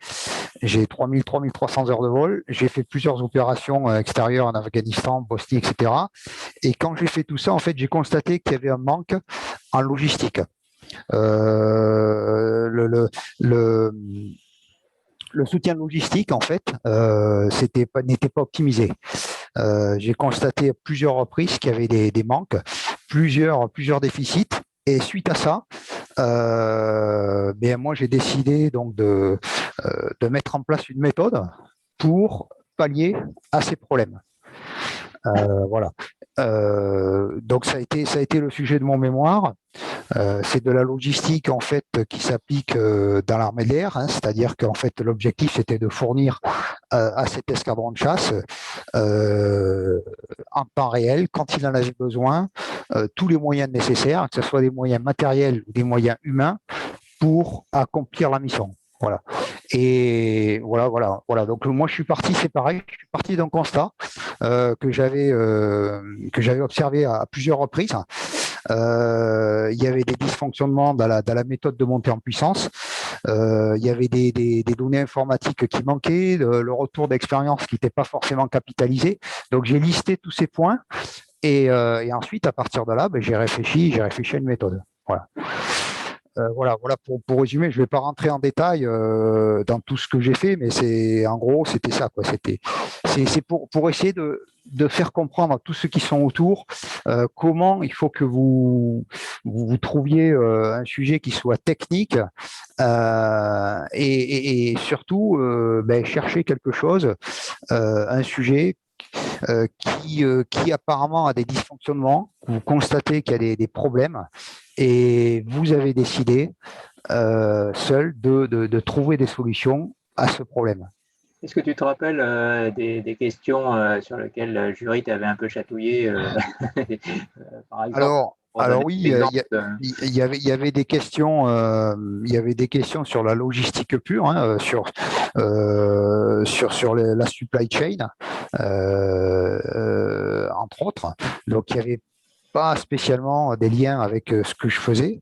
J'ai 3300 heures de vol. J'ai fait plusieurs opérations extérieures en Afghanistan, Bosnie, etc. Et quand j'ai fait tout ça, en fait, j'ai constaté qu'il y avait un manque en logistique. Le soutien logistique, en fait, n'était pas optimisé. J'ai constaté à plusieurs reprises qu'il y avait des manques, plusieurs déficits. Et suite à ça, moi, j'ai décidé donc de mettre en place une méthode pour pallier à ces problèmes. Voilà. Donc ça a été le sujet de mon mémoire. C'est de la logistique en fait qui s'applique dans l'armée de l'air, hein, c'est-à-dire qu'en fait l'objectif c'était de fournir à cet escadron de chasse en temps réel, quand il en avait besoin, tous les moyens nécessaires, que ce soit des moyens matériels ou des moyens humains, pour accomplir la mission. Voilà. Et voilà. Donc moi je suis parti, c'est pareil, je suis parti d'un constat que j'avais observé à plusieurs reprises. Il y avait des dysfonctionnements dans la méthode de montée en puissance. Il y avait des données informatiques qui manquaient, le retour d'expérience qui n'était pas forcément capitalisé. Donc j'ai listé tous ces points et ensuite à partir de là, j'ai réfléchi à une méthode. Voilà. Voilà pour résumer, je ne vais pas rentrer en détail dans tout ce que j'ai fait, mais en gros c'était ça, quoi. C'est pour essayer de faire comprendre à tous ceux qui sont autour comment il faut que vous trouviez un sujet qui soit technique et surtout chercher quelque chose, un sujet qui apparemment a des dysfonctionnements, vous constatez qu'il y a des problèmes et vous avez décidé seul de trouver des solutions à ce problème. Est-ce que tu te rappelles des questions sur lesquelles le jury t'avait un peu chatouillé par exemple? Alors oui, il y avait des questions, sur la logistique pure, hein, sur la supply chain, entre autres. Donc il y avait pas spécialement des liens avec ce que je faisais,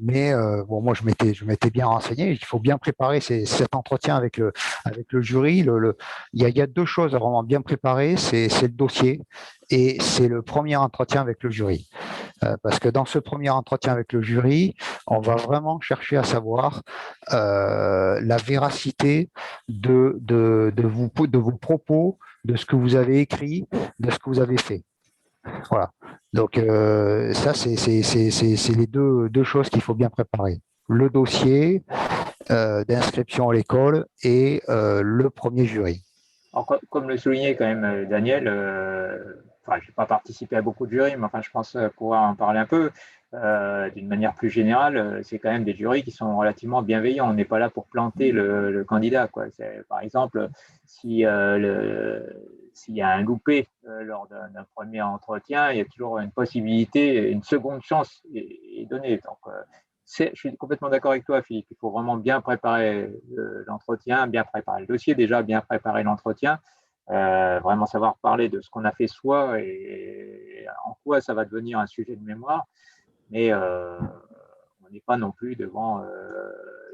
mais bon, moi je m'étais bien renseigné. Il faut bien préparer cet entretien avec le jury. Il y a deux choses à vraiment bien préparer, c'est le dossier et c'est le premier entretien avec le jury. Parce que dans ce premier entretien avec le jury, on va vraiment chercher à savoir la véracité de vos propos, de ce que vous avez écrit, de ce que vous avez fait. Voilà. Donc ça, c'est les deux choses qu'il faut bien préparer. Le dossier d'inscription à l'école et le premier jury. Alors, comme le soulignait quand même Daniel, je n'ai pas participé à beaucoup de jurys, mais enfin, je pense pouvoir en parler un peu. D'une manière plus générale, c'est quand même des jurys qui sont relativement bienveillants. On n'est pas là pour planter le candidat, quoi. Par exemple, s'il y a un loupé lors d'un premier entretien, il y a toujours une possibilité, une seconde chance est donnée. Donc, je suis complètement d'accord avec toi, Philippe. Il faut vraiment bien préparer l'entretien, bien préparer le dossier, déjà bien préparer l'entretien, vraiment savoir parler de ce qu'on a fait soi et en quoi ça va devenir un sujet de mémoire. Mais on n'est pas non plus devant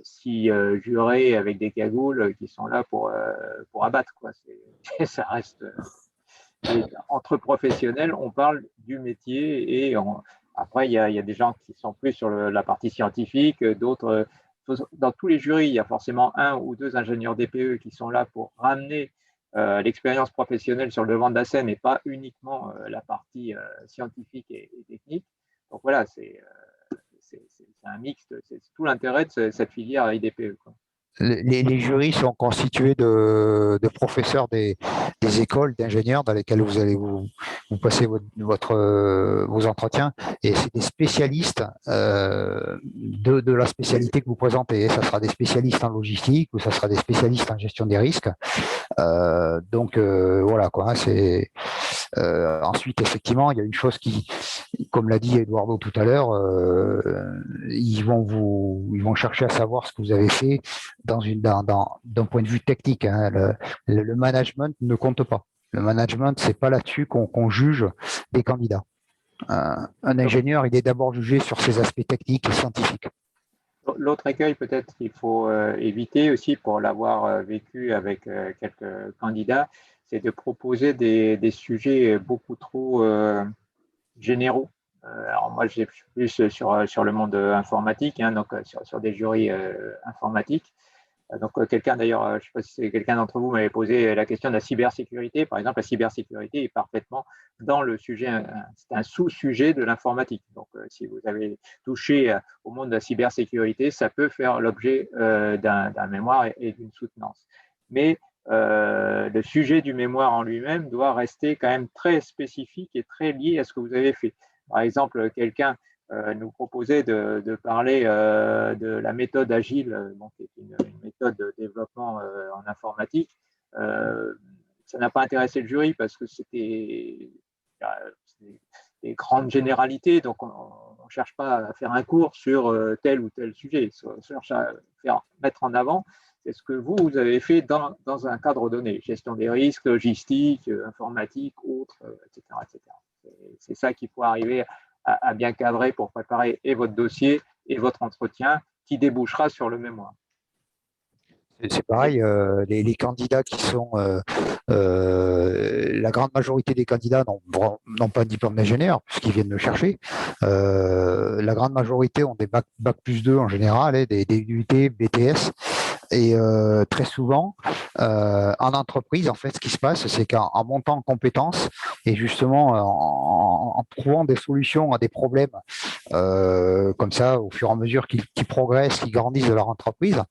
6 jurés avec des cagoules qui sont là pour abattre, quoi. Ça reste entre professionnels, on parle du métier et après, il y a des gens qui sont plus sur la partie scientifique, d'autres. Dans tous les jurys, il y a forcément 1 ou 2 ingénieurs DPE qui sont là pour ramener l'expérience professionnelle sur le devant de la scène et pas uniquement la partie scientifique et technique. Donc voilà, c'est un mixte, c'est tout l'intérêt de cette filière IDPE, quoi. Les jurys sont constitués de professeurs des écoles d'ingénieurs dans lesquelles vous allez vous passer vos entretiens, et c'est des spécialistes de la spécialité que vous présentez. Ça sera des spécialistes en logistique ou ça sera des spécialistes en gestion des risques. Donc voilà quoi. Ensuite, effectivement, il y a une chose qui, comme l'a dit Eduardo tout à l'heure, ils vont chercher à savoir ce que vous avez fait d'un point de vue technique. Hein. Le management ne compte pas. Le management, c'est pas là-dessus qu'on juge des candidats. Un ingénieur, il est d'abord jugé sur ses aspects techniques et scientifiques. L'autre écueil peut-être qu'il faut éviter aussi, pour l'avoir vécu avec quelques candidats, c'est de proposer des sujets beaucoup trop généraux. Alors moi, je suis plus sur le monde informatique, hein, donc sur des jurys informatiques. Donc quelqu'un d'ailleurs, je ne sais pas si c'est quelqu'un d'entre vous m'avait posé la question de la cybersécurité. Par exemple, la cybersécurité est parfaitement dans le sujet, c'est un sous-sujet de l'informatique. Donc si vous avez touché au monde de la cybersécurité, ça peut faire l'objet d'un mémoire et d'une soutenance. Mais le sujet du mémoire en lui-même doit rester quand même très spécifique et très lié à ce que vous avez fait. Par exemple, quelqu'un nous proposait de parler de la méthode agile, donc qui est une méthode de développement en informatique. Ça n'a pas intéressé le jury parce que c'était des grandes généralités, donc on ne cherche pas à faire un cours sur tel ou tel sujet, on cherche à mettre en avant c'est ce que vous avez fait dans un cadre donné, gestion des risques, logistique, informatique, autres, etc. etc. C'est ça qu'il faut arriver à bien cadrer pour préparer et votre dossier et votre entretien qui débouchera sur le mémoire. C'est pareil, les candidats qui sont, la grande majorité des candidats n'ont pas de diplôme d'ingénieur puisqu'ils viennent le chercher. La grande majorité ont des bac plus 2 en général, des UT, BTS. Et très souvent, en entreprise, en fait, ce qui se passe, c'est qu'en montant en compétences et justement en trouvant des solutions à des problèmes comme ça, au fur et à mesure qu'ils progressent, qu'ils grandissent de leur entreprise,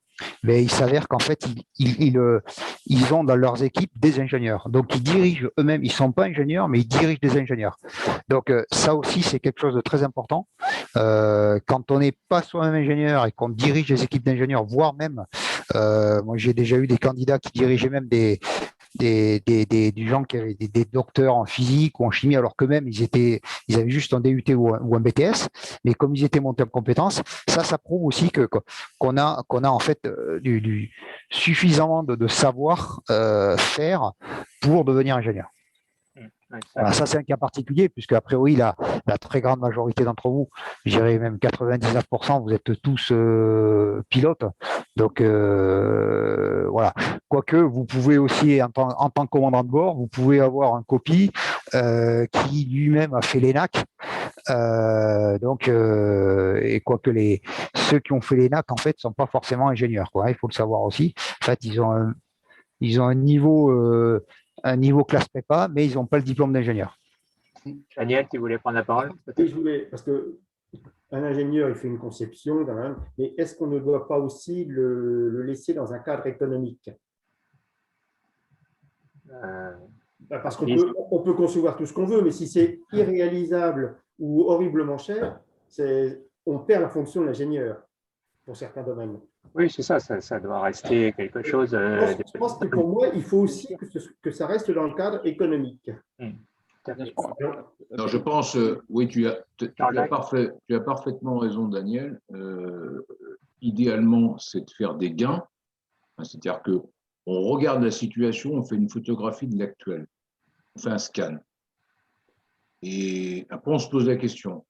mais il s'avère qu'en fait, ils ont dans leurs équipes des ingénieurs. Donc, ils dirigent eux-mêmes, ils ne sont pas ingénieurs, mais ils dirigent des ingénieurs. Donc, ça aussi, c'est quelque chose de très important. Quand on n'est pas soi-même ingénieur et qu'on dirige des équipes d'ingénieurs, voire même, moi, j'ai déjà eu des candidats qui dirigeaient même des gens qui avaient des docteurs en physique ou en chimie, alors qu'eux-mêmes, ils avaient juste un DUT ou un BTS, mais comme ils étaient montés en compétences, ça prouve aussi qu'on a en fait suffisamment de savoir faire pour devenir ingénieur. Ouais, Voilà, ça, c'est un cas particulier, puisque a priori, la très grande majorité d'entre vous, je dirais même 99%, vous êtes tous pilotes. Donc, voilà. Quoique, vous pouvez aussi, en tant que commandant de bord, vous pouvez avoir un copie qui lui-même a fait l'ENAC. Et quoique ceux qui ont fait l'ENAC, en fait, ne sont pas forcément ingénieurs, quoi. Il faut le savoir aussi. En fait, ils ont un niveau classe prépa, mais ils n'ont pas le diplôme d'ingénieur. Daniel, tu voulais prendre la parole? Oui, je voulais, parce qu'un ingénieur, il fait une conception, mais est-ce qu'on ne doit pas aussi le laisser dans un cadre économique? Parce qu'on peut concevoir tout ce qu'on veut, mais si c'est irréalisable ou horriblement cher, on perd la fonction de l'ingénieur pour certains domaines. Oui, c'est ça, ça doit rester quelque chose. Je pense que pour moi, il faut aussi que ça reste dans le cadre économique. Alors, je pense, oui, tu as parfaitement raison, Daniel. Idéalement, c'est de faire des gains. C'est-à-dire qu'on regarde la situation, on fait une photographie de l'actuel, on fait un scan. Et après, on se pose la question,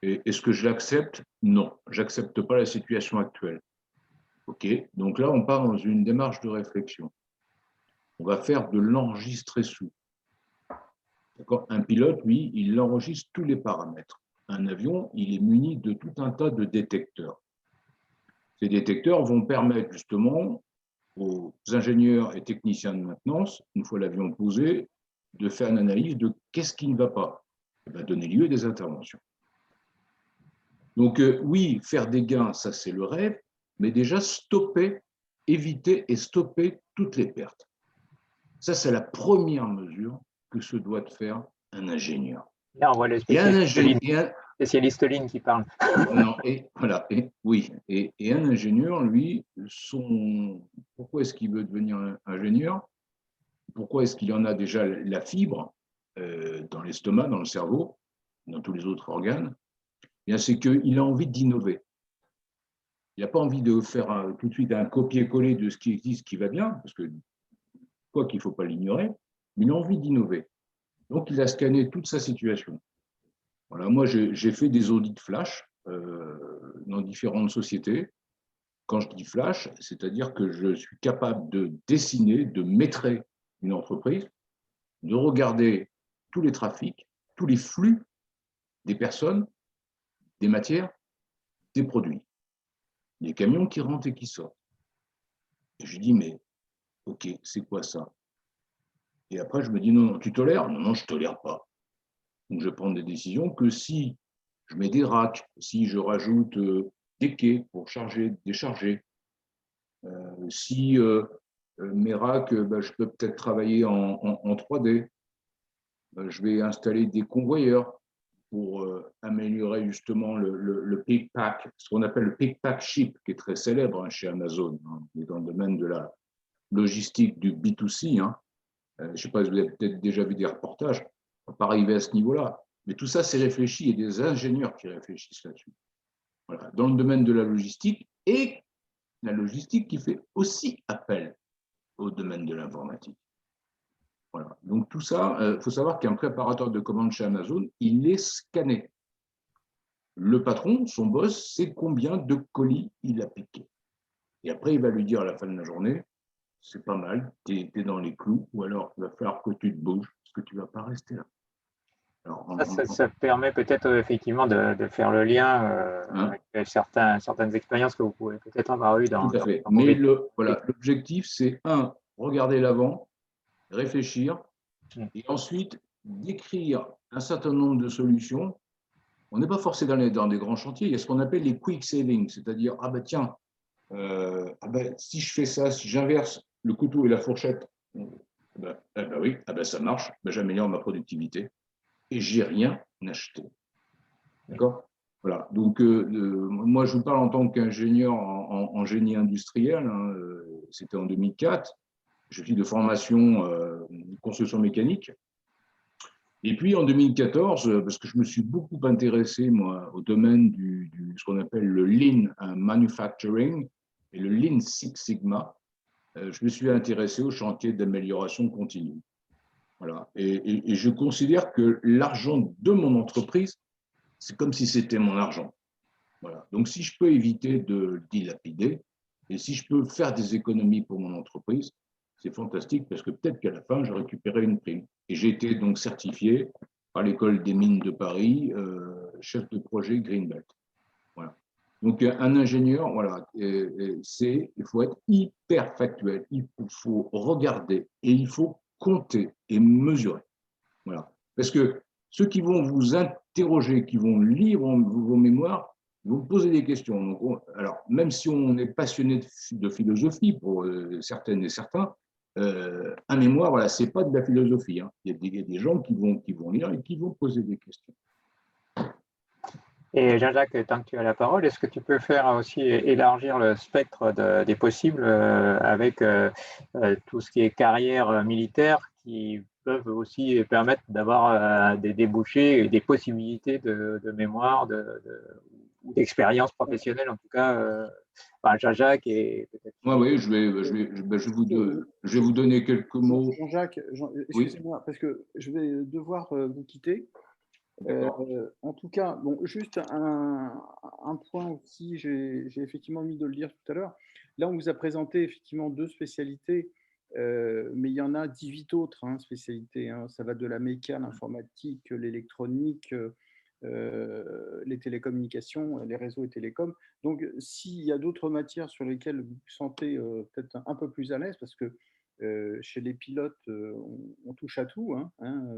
est-ce que je l'accepte? Non, je n'accepte pas la situation actuelle. OK, donc là, on part dans une démarche de réflexion. On va faire de l'enregistré sous. Un pilote, lui, il enregistre tous les paramètres. Un avion, il est muni de tout un tas de détecteurs. Ces détecteurs vont permettre justement aux ingénieurs et techniciens de maintenance, une fois l'avion posé, de faire une analyse de qu'est-ce qui ne va pas. Ça va donner lieu à des interventions. Donc oui, faire des gains, ça c'est le rêve, mais déjà éviter et stopper toutes les pertes. Ça, c'est la première mesure que se doit de faire un ingénieur. Là, on voit le spécialiste ligne qui parle. Non, et voilà, oui. Et un ingénieur, lui, pourquoi est-ce qu'il veut devenir ingénieur? Pourquoi est-ce qu'il en a déjà la fibre dans l'estomac, dans le cerveau, dans tous les autres organes? Bien, c'est qu'il a envie d'innover. Il n'a pas envie de faire tout de suite un copier-coller de ce qui existe, qui va bien, parce que quoi qu'il ne faut pas l'ignorer, mais il a envie d'innover. Donc, il a scanné toute sa situation. Voilà, moi, j'ai fait des audits flash dans différentes sociétés. Quand je dis flash, c'est-à-dire que je suis capable de dessiner, de maîtriser une entreprise, de regarder tous les trafics, tous les flux des personnes, des matières, des produits, les camions qui rentrent et qui sortent. Et je dis, mais OK, c'est quoi ça? Et après, je me dis, non, tu tolères? Non, je ne tolère pas. Donc, je prends des décisions que si je mets des racks, si je rajoute des quais pour charger, décharger, si mes racks, je peux peut-être travailler en 3D, je vais installer des convoyeurs pour améliorer justement le pick pack, ce qu'on appelle le pick pack ship, qui est très célèbre chez Amazon, dans le domaine de la logistique du B2C. Je ne sais pas si vous avez peut-être déjà vu des reportages, on ne va pas arriver à ce niveau-là. Mais tout ça, c'est réfléchi. Il y a des ingénieurs qui réfléchissent là-dessus. Voilà. Dans le domaine de la logistique, et la logistique qui fait aussi appel au domaine de l'informatique. Voilà. Donc tout ça, il faut savoir qu'un préparateur de commande chez Amazon, il est scanné. Le patron, son boss, sait combien de colis il a piqué. Et après, il va lui dire à la fin de la journée, c'est pas mal, tu es dans les clous, ou alors il va falloir que tu te bouges, parce que tu ne vas pas rester là. Alors, ça permet peut-être effectivement de faire le lien avec certaines expériences que vous pouvez peut-être avoir eues dans. Tout à fait. Mais l'objectif, c'est regarder l'avant, réfléchir, et ensuite décrire un certain nombre de solutions. On n'est pas forcé d'aller dans des grands chantiers. Il y a ce qu'on appelle les quick savings, c'est-à-dire tiens, si je fais ça, si j'inverse le couteau et la fourchette, oui, ça marche, j'améliore ma productivité et j'ai rien acheté. D'accord? Voilà. Donc moi je vous parle en tant qu'ingénieur en génie industriel. C'était en 2004. Je suis de formation construction mécanique. Et puis en 2014, parce que je me suis beaucoup intéressé moi au domaine ce qu'on appelle le Lean Manufacturing et le Lean Six Sigma, je me suis intéressé au chantier d'amélioration continue. Voilà. Et je considère que l'argent de mon entreprise, c'est comme si c'était mon argent. Voilà. Donc, si je peux éviter de le dilapider et si je peux faire des économies pour mon entreprise, c'est fantastique parce que peut-être qu'à la fin, je récupérerai une prime. Et j'ai été donc certifié par l'École des mines de Paris, chef de projet Greenbelt. Voilà. Donc, un ingénieur, voilà, il faut être hyper factuel, il faut regarder et il faut compter et mesurer. Voilà. Parce que ceux qui vont vous interroger, qui vont lire vos mémoires, ils vont vous poser des questions. Donc, alors, même si on est passionné de philosophie pour certaines et certains, un mémoire, voilà, ce n'est pas de la philosophie. Hein. Il y a des gens qui vont lire et qui vont poser des questions. Et Jean-Jacques, tant que tu as la parole, est-ce que tu peux faire aussi élargir le spectre des possibles avec tout ce qui est carrière militaire qui peuvent aussi permettre d'avoir des débouchés et des possibilités de mémoire ou d'expérience professionnelle, en tout cas, par Jean-Jacques et peut-être. Oui, je vais vous donner quelques mots. Jean-Jacques, excusez-moi, oui. Parce que je vais devoir vous quitter. En tout cas, bon, juste un point aussi, j'ai effectivement mis de le dire tout à l'heure. Là, on vous a présenté effectivement 2 spécialités, mais il y en a 18 autres spécialités. Hein. Ça va de la méca, l'informatique, l'électronique, les télécommunications, les réseaux et télécoms. Donc, s'il y a d'autres matières sur lesquelles vous vous sentez peut-être un peu plus à l'aise, parce que chez les pilotes, on touche à tout.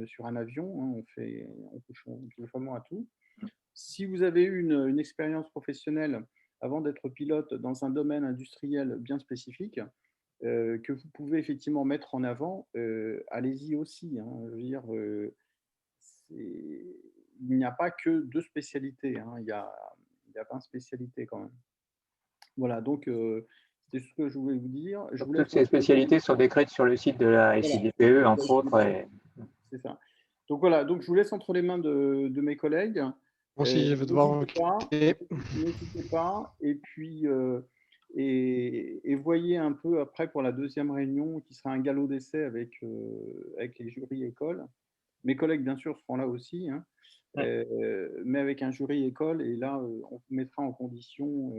Sur un avion, on touche vraiment à tout. Si vous avez eu une expérience professionnelle avant d'être pilote dans un domaine industriel bien spécifique, que vous pouvez effectivement mettre en avant, allez-y aussi. Je veux dire, il n'y a pas que 2 spécialités. Il y a 20 spécialités quand même. Voilà, donc c'est ce que je voulais vous dire. Toutes ces spécialités sont décrites sur le site de la SIDPE, entre autres. C'est ça. Donc voilà, donc je vous laisse entre les mains de mes collègues. Moi aussi, je vais devoir quitter. N'hésitez pas. Et puis, et voyez un peu après pour la 2e réunion qui sera un galop d'essai avec les jurys écoles. Mes collègues, bien sûr, seront là aussi, mais avec un jury école. Et là, on vous mettra en condition,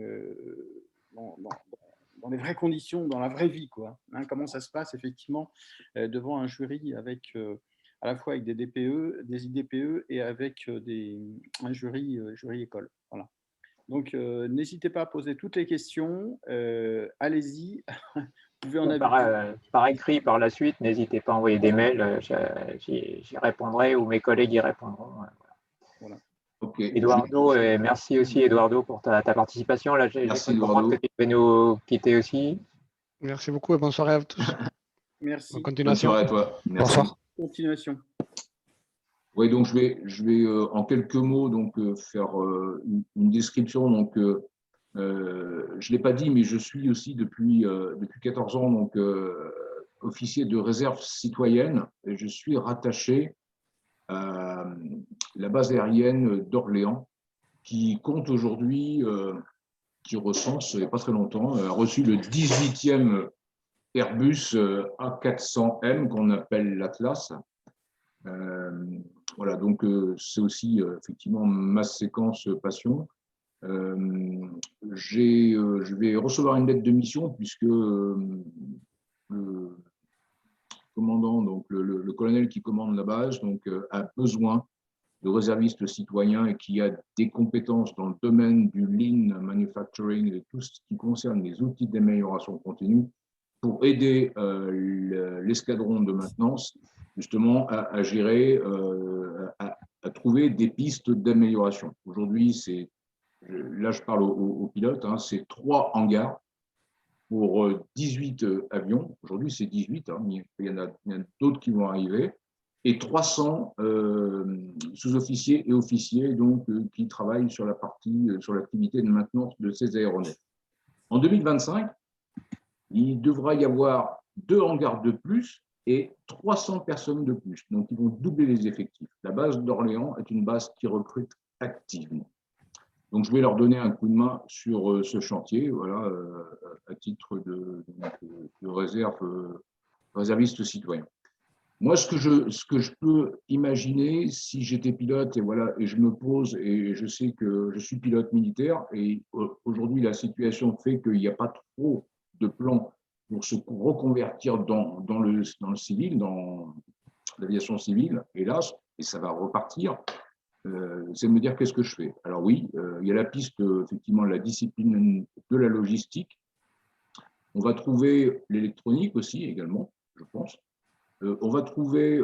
dans les vraies conditions, dans la vraie vie, quoi. Comment ça se passe effectivement devant un jury avec à la fois avec des DPE, des IDPE et avec un jury école. Voilà. Donc, n'hésitez pas à poser toutes les questions. Allez-y. Vous pouvez en par écrit par la suite, n'hésitez pas à envoyer des mails. J'y répondrai ou mes collègues y répondront. Voilà. Okay. Eduardo, et merci aussi Eduardo pour ta participation. Là, j'ai cru comprendre que tu devais nous quitter aussi. Merci beaucoup et bonne soirée à tous. Merci. Bonne continuation. Bonne soirée à toi. Merci. Bonsoir. Continuation. Oui, donc je vais en quelques mots donc faire une description. Donc, je ne l'ai pas dit, mais je suis aussi depuis 14 ans donc officier de réserve citoyenne et je suis rattaché à la base aérienne d'Orléans, qui compte aujourd'hui, qui recense, il n'y a pas très longtemps, a reçu le 18e Airbus A400M qu'on appelle l'Atlas. Voilà, donc c'est aussi effectivement ma séquence passion. Je vais recevoir une lettre de mission puisque le commandant, donc le colonel qui commande la base, donc, a besoin de réservistes citoyens et qui a des compétences dans le domaine du lean manufacturing et tout ce qui concerne les outils d'amélioration continue pour aider l'escadron de maintenance justement à gérer, à trouver des pistes d'amélioration. Aujourd'hui, là je parle aux pilotes, c'est 3 hangars pour 18 avions. Aujourd'hui, c'est 18, il y en a d'autres qui vont arriver, et 300 sous-officiers et officiers donc, qui travaillent sur l'activité de maintenance de ces aéronefs. En 2025, il devra y avoir 2 hangars de plus et 300 personnes de plus. Donc, ils vont doubler les effectifs. La base d'Orléans est une base qui recrute activement. Donc, je vais leur donner un coup de main sur ce chantier, voilà, à titre de réserviste citoyen. Moi, ce que je peux imaginer, si j'étais pilote, et voilà, et je me pose, et je sais que je suis pilote militaire, et aujourd'hui, la situation fait qu'il n'y a pas trop de plans pour se reconvertir dans le civil, dans l'aviation civile, hélas, et ça va repartir. C'est de me dire qu'est-ce que je fais. Alors oui, il y a la piste, effectivement, la discipline de la logistique. On va trouver l'électronique aussi, également, je pense. On va trouver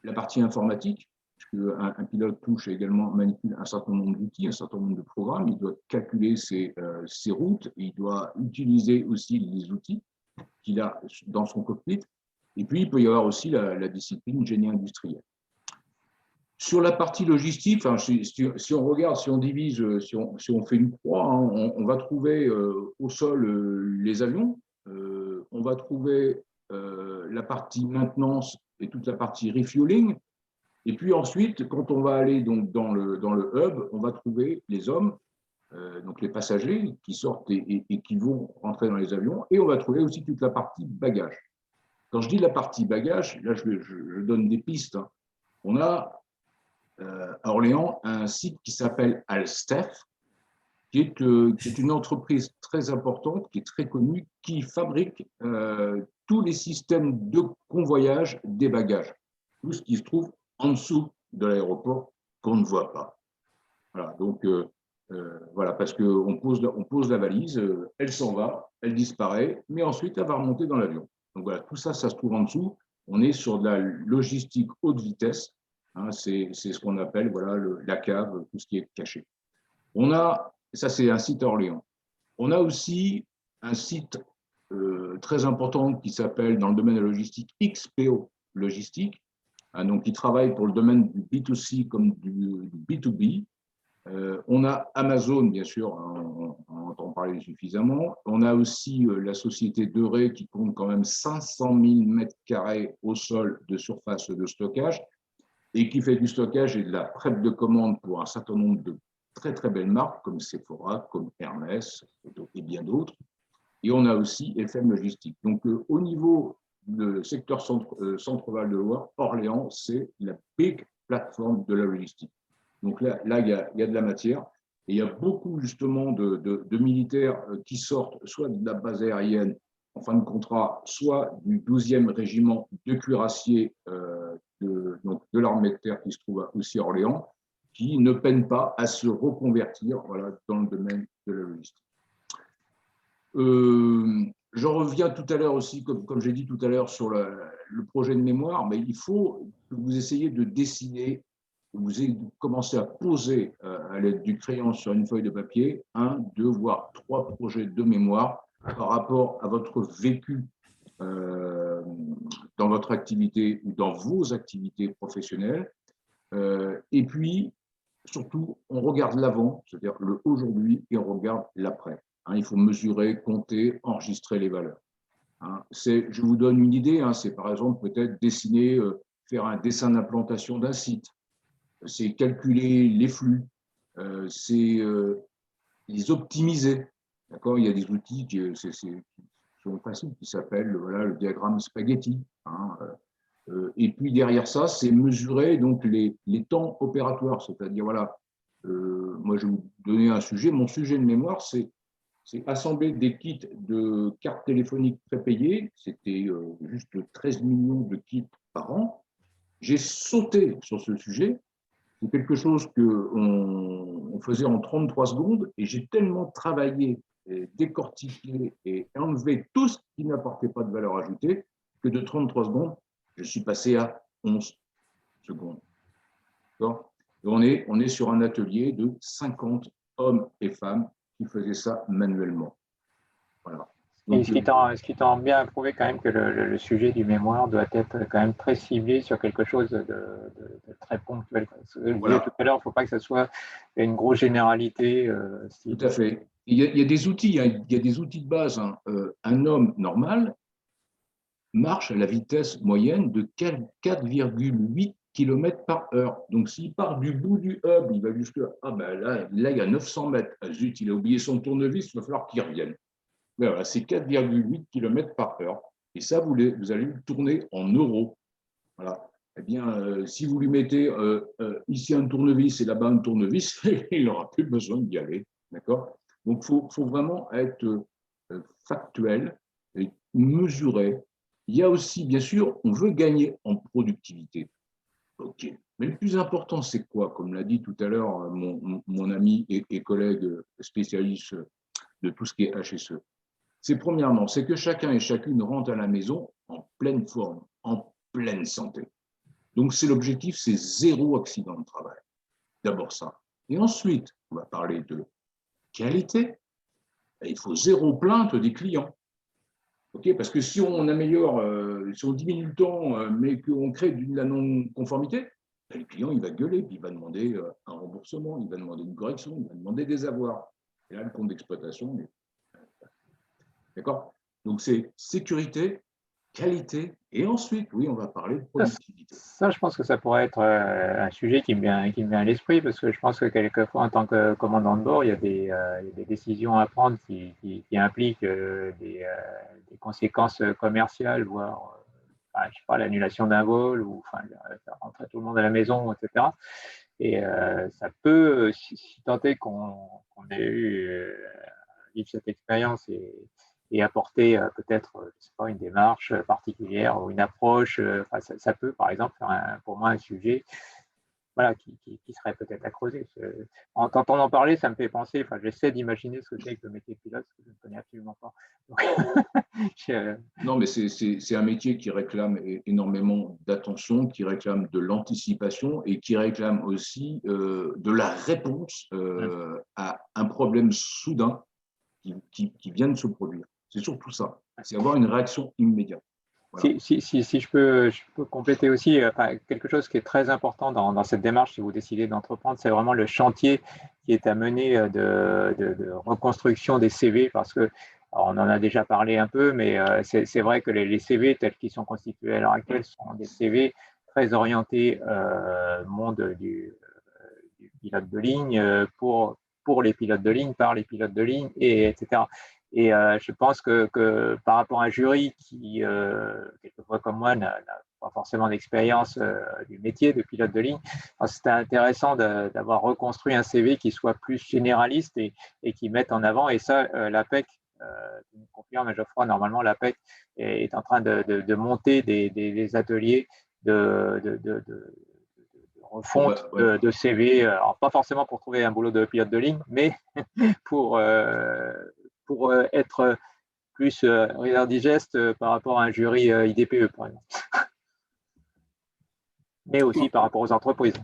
la partie informatique, puisque un pilote touche également, manipule un certain nombre d'outils, un certain nombre de programmes. Il doit calculer ses routes, il doit utiliser aussi les outils qu'il a dans son cockpit. Et puis, il peut y avoir aussi la discipline génie industriel. Sur la partie logistique, enfin, si on regarde, si on divise, si on fait une croix, hein, on va trouver au sol les avions, on va trouver la partie maintenance et toute la partie refueling. Et puis ensuite, quand on va aller donc dans le hub, on va trouver les hommes, donc les passagers qui sortent et qui vont rentrer dans les avions. Et on va trouver aussi toute la partie bagage. Quand je dis la partie bagage, là je donne des pistes. Hein. On a à Orléans un site qui s'appelle Alstef, qui est une entreprise très importante, qui est très connue, qui fabrique tous les systèmes de convoyage des bagages, tout ce qui se trouve en dessous de l'aéroport qu'on ne voit pas. Voilà, donc voilà, parce qu'on pose la valise, elle s'en va, elle disparaît, mais ensuite elle va remonter dans l'avion. Donc voilà, tout ça, ça se trouve en dessous. On est sur de la logistique haute vitesse. Hein, c'est ce qu'on appelle voilà, la cave, tout ce qui est caché. On a, ça c'est un site à Orléans. On a aussi un site très important qui s'appelle, dans le domaine de la logistique, XPO Logistique, hein, donc qui travaille pour le domaine du B2C comme du B2B. On a Amazon, bien sûr, on entend parler suffisamment. On a aussi la société Deray qui compte quand même 500 000 mètres carrés au sol de surface de stockage et qui fait du stockage et de la prep de commande pour un certain nombre de très très belles marques comme Sephora, comme Hermès et bien d'autres. Et on a aussi FM Logistique. Donc au niveau du secteur Centre-Val de Loire, Orléans, c'est la big plateforme de la logistique. Donc là il y a de la matière. Et il y a beaucoup justement de militaires qui sortent soit de la base aérienne en fin de contrat, soit du 12e régiment de cuirassiers de l'armée de terre qui se trouve aussi à Orléans, qui ne peinent pas à se reconvertir voilà, dans le domaine de la logistique. J'en reviens tout à l'heure aussi, comme j'ai dit tout à l'heure, sur le projet de mémoire, mais il faut que vous essayiez de dessiner, que vous commencez à poser à l'aide du crayon sur une feuille de papier 1, 2, voire 3 projets de mémoire par rapport à votre vécu dans votre activité ou dans vos activités professionnelles. Et puis, surtout, on regarde l'avant, c'est-à-dire le aujourd'hui, et on regarde l'après. Hein, il faut mesurer, compter, enregistrer les valeurs. Hein, je vous donne une idée, hein, c'est par exemple peut-être dessiner, faire un dessin d'implantation d'un site, c'est calculer les flux, c'est les optimiser. D'accord, il y a des outils qui sont faciles qui s'appellent voilà, le diagramme spaghetti. Hein, et puis derrière ça, c'est mesurer donc les temps opératoires, c'est-à-dire voilà, moi je vais vous donner un sujet. Mon sujet de mémoire, c'est assembler des kits de cartes téléphoniques prépayées. C'était juste 13 millions de kits par an. J'ai sauté sur ce sujet. C'est quelque chose qu'on faisait en 33 secondes et j'ai tellement travaillé, et décortiqué et enlevé tout ce qui n'apportait pas de valeur ajoutée que de 33 secondes, je suis passé à 11 secondes. On est sur un atelier de 50 hommes et femmes qui faisaient ça manuellement. Voilà. Donc, ce qui tend bien à prouver quand même que le sujet du mémoire doit être quand même très ciblé sur quelque chose de très ponctuel. Je disais tout à l'heure, il ne faut pas que ce soit une grosse généralité. Tout à fait. Il y a des outils, hein, il y a des outils de base. Hein. Un homme normal marche à la vitesse moyenne de 4,8 km par heure. Donc, s'il part du bout du hub, il va jusqu'à là, il y a 900 mètres. Ah, zut, il a oublié son tournevis, il va falloir qu'il revienne. Voilà, c'est 4,8 km par heure. Et ça, vous allez le tourner en euros. Voilà. Eh bien, si vous lui mettez ici un tournevis et là-bas un tournevis, il n'aura plus besoin d'y aller. D'accord? Donc, il faut vraiment être factuel et mesuré. Il y a aussi, bien sûr, on veut gagner en productivité. OK. Mais le plus important, c'est quoi? Comme l'a dit tout à l'heure mon ami et collègue spécialiste de tout ce qui est HSE. C'est premièrement, c'est que chacun et chacune rentre à la maison en pleine forme, en pleine santé. Donc, c'est l'objectif, c'est 0 accident de travail. D'abord ça. Et ensuite, on va parler de qualité. Il faut 0 plainte des clients. Okay, parce que si on améliore, si on diminue le temps, mais qu'on crée de la non-conformité, le client, il va gueuler, puis il va demander un remboursement, il va demander une correction, il va demander des avoirs. Et là, le compte d'exploitation, d'accord? Donc, c'est sécurité, qualité, et ensuite, oui, on va parler de productivité. Ça, je pense que ça pourrait être un sujet qui me vient à l'esprit, parce que je pense que quelquefois, en tant que commandant de bord, il y a des décisions à prendre qui impliquent des conséquences commerciales, voire je sais pas, l'annulation d'un vol, ou faire rentrer tout le monde à la maison, etc. Et ça peut, si tant est qu'on ait eu cette expérience et apporter peut-être, je sais pas, une démarche particulière ou une approche. Ça peut, par exemple, faire pour moi un sujet qui serait peut-être à creuser. Quand on en parlait, ça me fait penser, j'essaie d'imaginer ce que c'est que le métier de pilote, parce que je ne connais absolument pas. Donc, Non, mais c'est un métier qui réclame énormément d'attention, qui réclame de l'anticipation et qui réclame aussi de la réponse à un problème soudain qui vient de se produire. C'est surtout ça, c'est avoir une réaction immédiate. Voilà. Si je peux compléter aussi, quelque chose qui est très important dans cette démarche, si vous décidez d'entreprendre, c'est vraiment le chantier qui est à mener de reconstruction des CV, parce que on en a déjà parlé un peu, mais c'est vrai que les CV tels qu'ils sont constitués à l'heure actuelle sont des CV très orientés monde du pilote de ligne pour les pilotes de ligne, par les pilotes de ligne, etc. Et je pense que par rapport à un jury qui, quelquefois comme moi, n'a pas forcément d'expérience du métier de pilote de ligne, c'était intéressant d'avoir reconstruit un CV qui soit plus généraliste et qui mette en avant. Et ça, l'APEC, tu me confirmes, Geoffroy, normalement, l'APEC est en train de monter des ateliers de refonte de CV, alors pas forcément pour trouver un boulot de pilote de ligne, mais pour être plus reader digeste par rapport à un jury IDPE, par exemple. Mais aussi par rapport aux entreprises.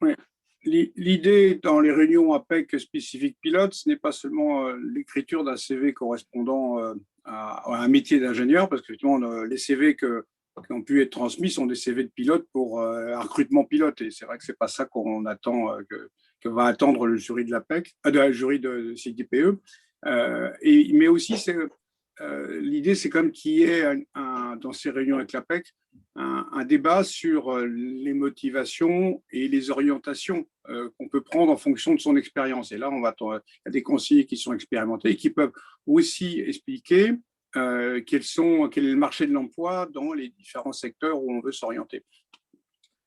Oui. L'idée dans les réunions APEC spécifiques pilotes, ce n'est pas seulement l'écriture d'un CV correspondant à un métier d'ingénieur, parce que effectivement, les CV qui ont pu être transmis sont des CV de pilote pour un recrutement pilote. Et c'est vrai que ce n'est pas ça qu'on attend, que va attendre le jury de l'APEC, le jury de CIDPE. Mais aussi, l'idée, c'est comme qu'il y ait dans ces réunions avec l'APEC un débat sur les motivations et les orientations qu'on peut prendre en fonction de son expérience. Et là, il y a des conseillers qui sont expérimentés et qui peuvent aussi expliquer quel est le marché de l'emploi dans les différents secteurs où on veut s'orienter.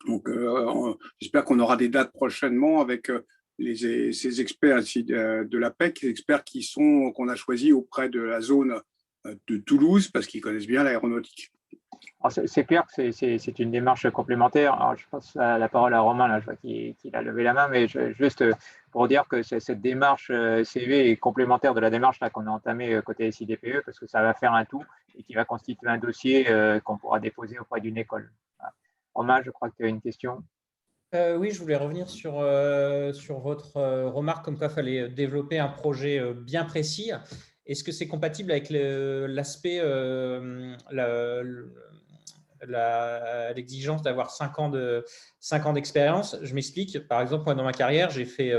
Donc, j'espère qu'on aura des dates prochainement avec ces experts de l'APEC, les experts qu'on a choisis auprès de la zone de Toulouse parce qu'ils connaissent bien l'aéronautique. C'est clair que c'est une démarche complémentaire. Alors, je passe la parole à Romain, là, je vois qu'il a levé la main, mais juste pour dire que cette démarche CV est complémentaire de la démarche qu'on a entamée côté SIDPE, parce que ça va faire un tout et qui va constituer un dossier qu'on pourra déposer auprès d'une école. Voilà. Romain, je crois que tu as une question. Oui, je voulais revenir sur votre remarque comme quoi il fallait développer un projet bien précis. Est-ce que c'est compatible avec l'aspect, l'exigence d'avoir 5 ans d'expérience? Je m'explique. Par exemple, moi, dans ma carrière, j'ai fait,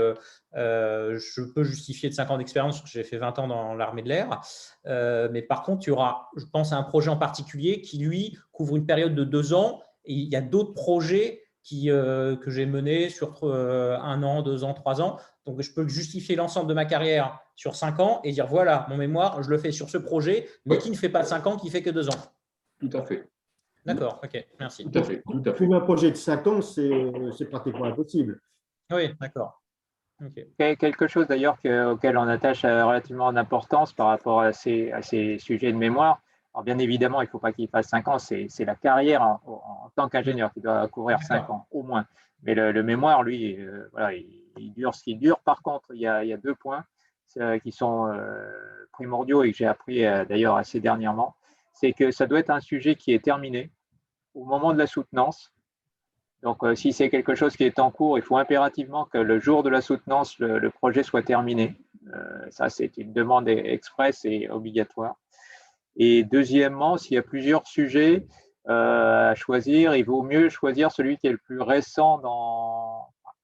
je peux justifier de 5 ans d'expérience parce que j'ai fait 20 ans dans l'armée de l'air. Mais par contre, il y aura, je pense, un projet en particulier qui, lui, couvre une période de 2 ans. Et il y a d'autres projets que j'ai menés sur 1 an, 2 ans, 3 ans. Donc, je peux justifier l'ensemble de ma carrière sur 5 ans et dire, voilà, mon mémoire, je le fais sur ce projet, mais qui ne fait pas 5 ans, qui fait que 2 ans. Tout à fait. D'accord, ok, merci. Tout à fait, tout à fait. Pour un projet de 5 ans, c'est pratiquement impossible. Oui, d'accord. Ok. Quelque chose d'ailleurs auquel on attache relativement d'importance par rapport à ces sujets de mémoire. Alors bien évidemment, il ne faut pas qu'il fasse 5 ans, c'est la carrière en tant qu'ingénieur qui doit couvrir 5 ans au moins. Mais le mémoire, lui, voilà, il dure ce qu'il dure. Par contre, il y a 2 points qui sont primordiaux et que j'ai appris d'ailleurs assez dernièrement. C'est que ça doit être un sujet qui est terminé au moment de la soutenance. Donc, si c'est quelque chose qui est en cours, il faut impérativement que le jour de la soutenance, le projet soit terminé. Ça, c'est une demande express et obligatoire. Et deuxièmement, s'il y a plusieurs sujets à choisir, il vaut mieux choisir celui qui est le plus récent.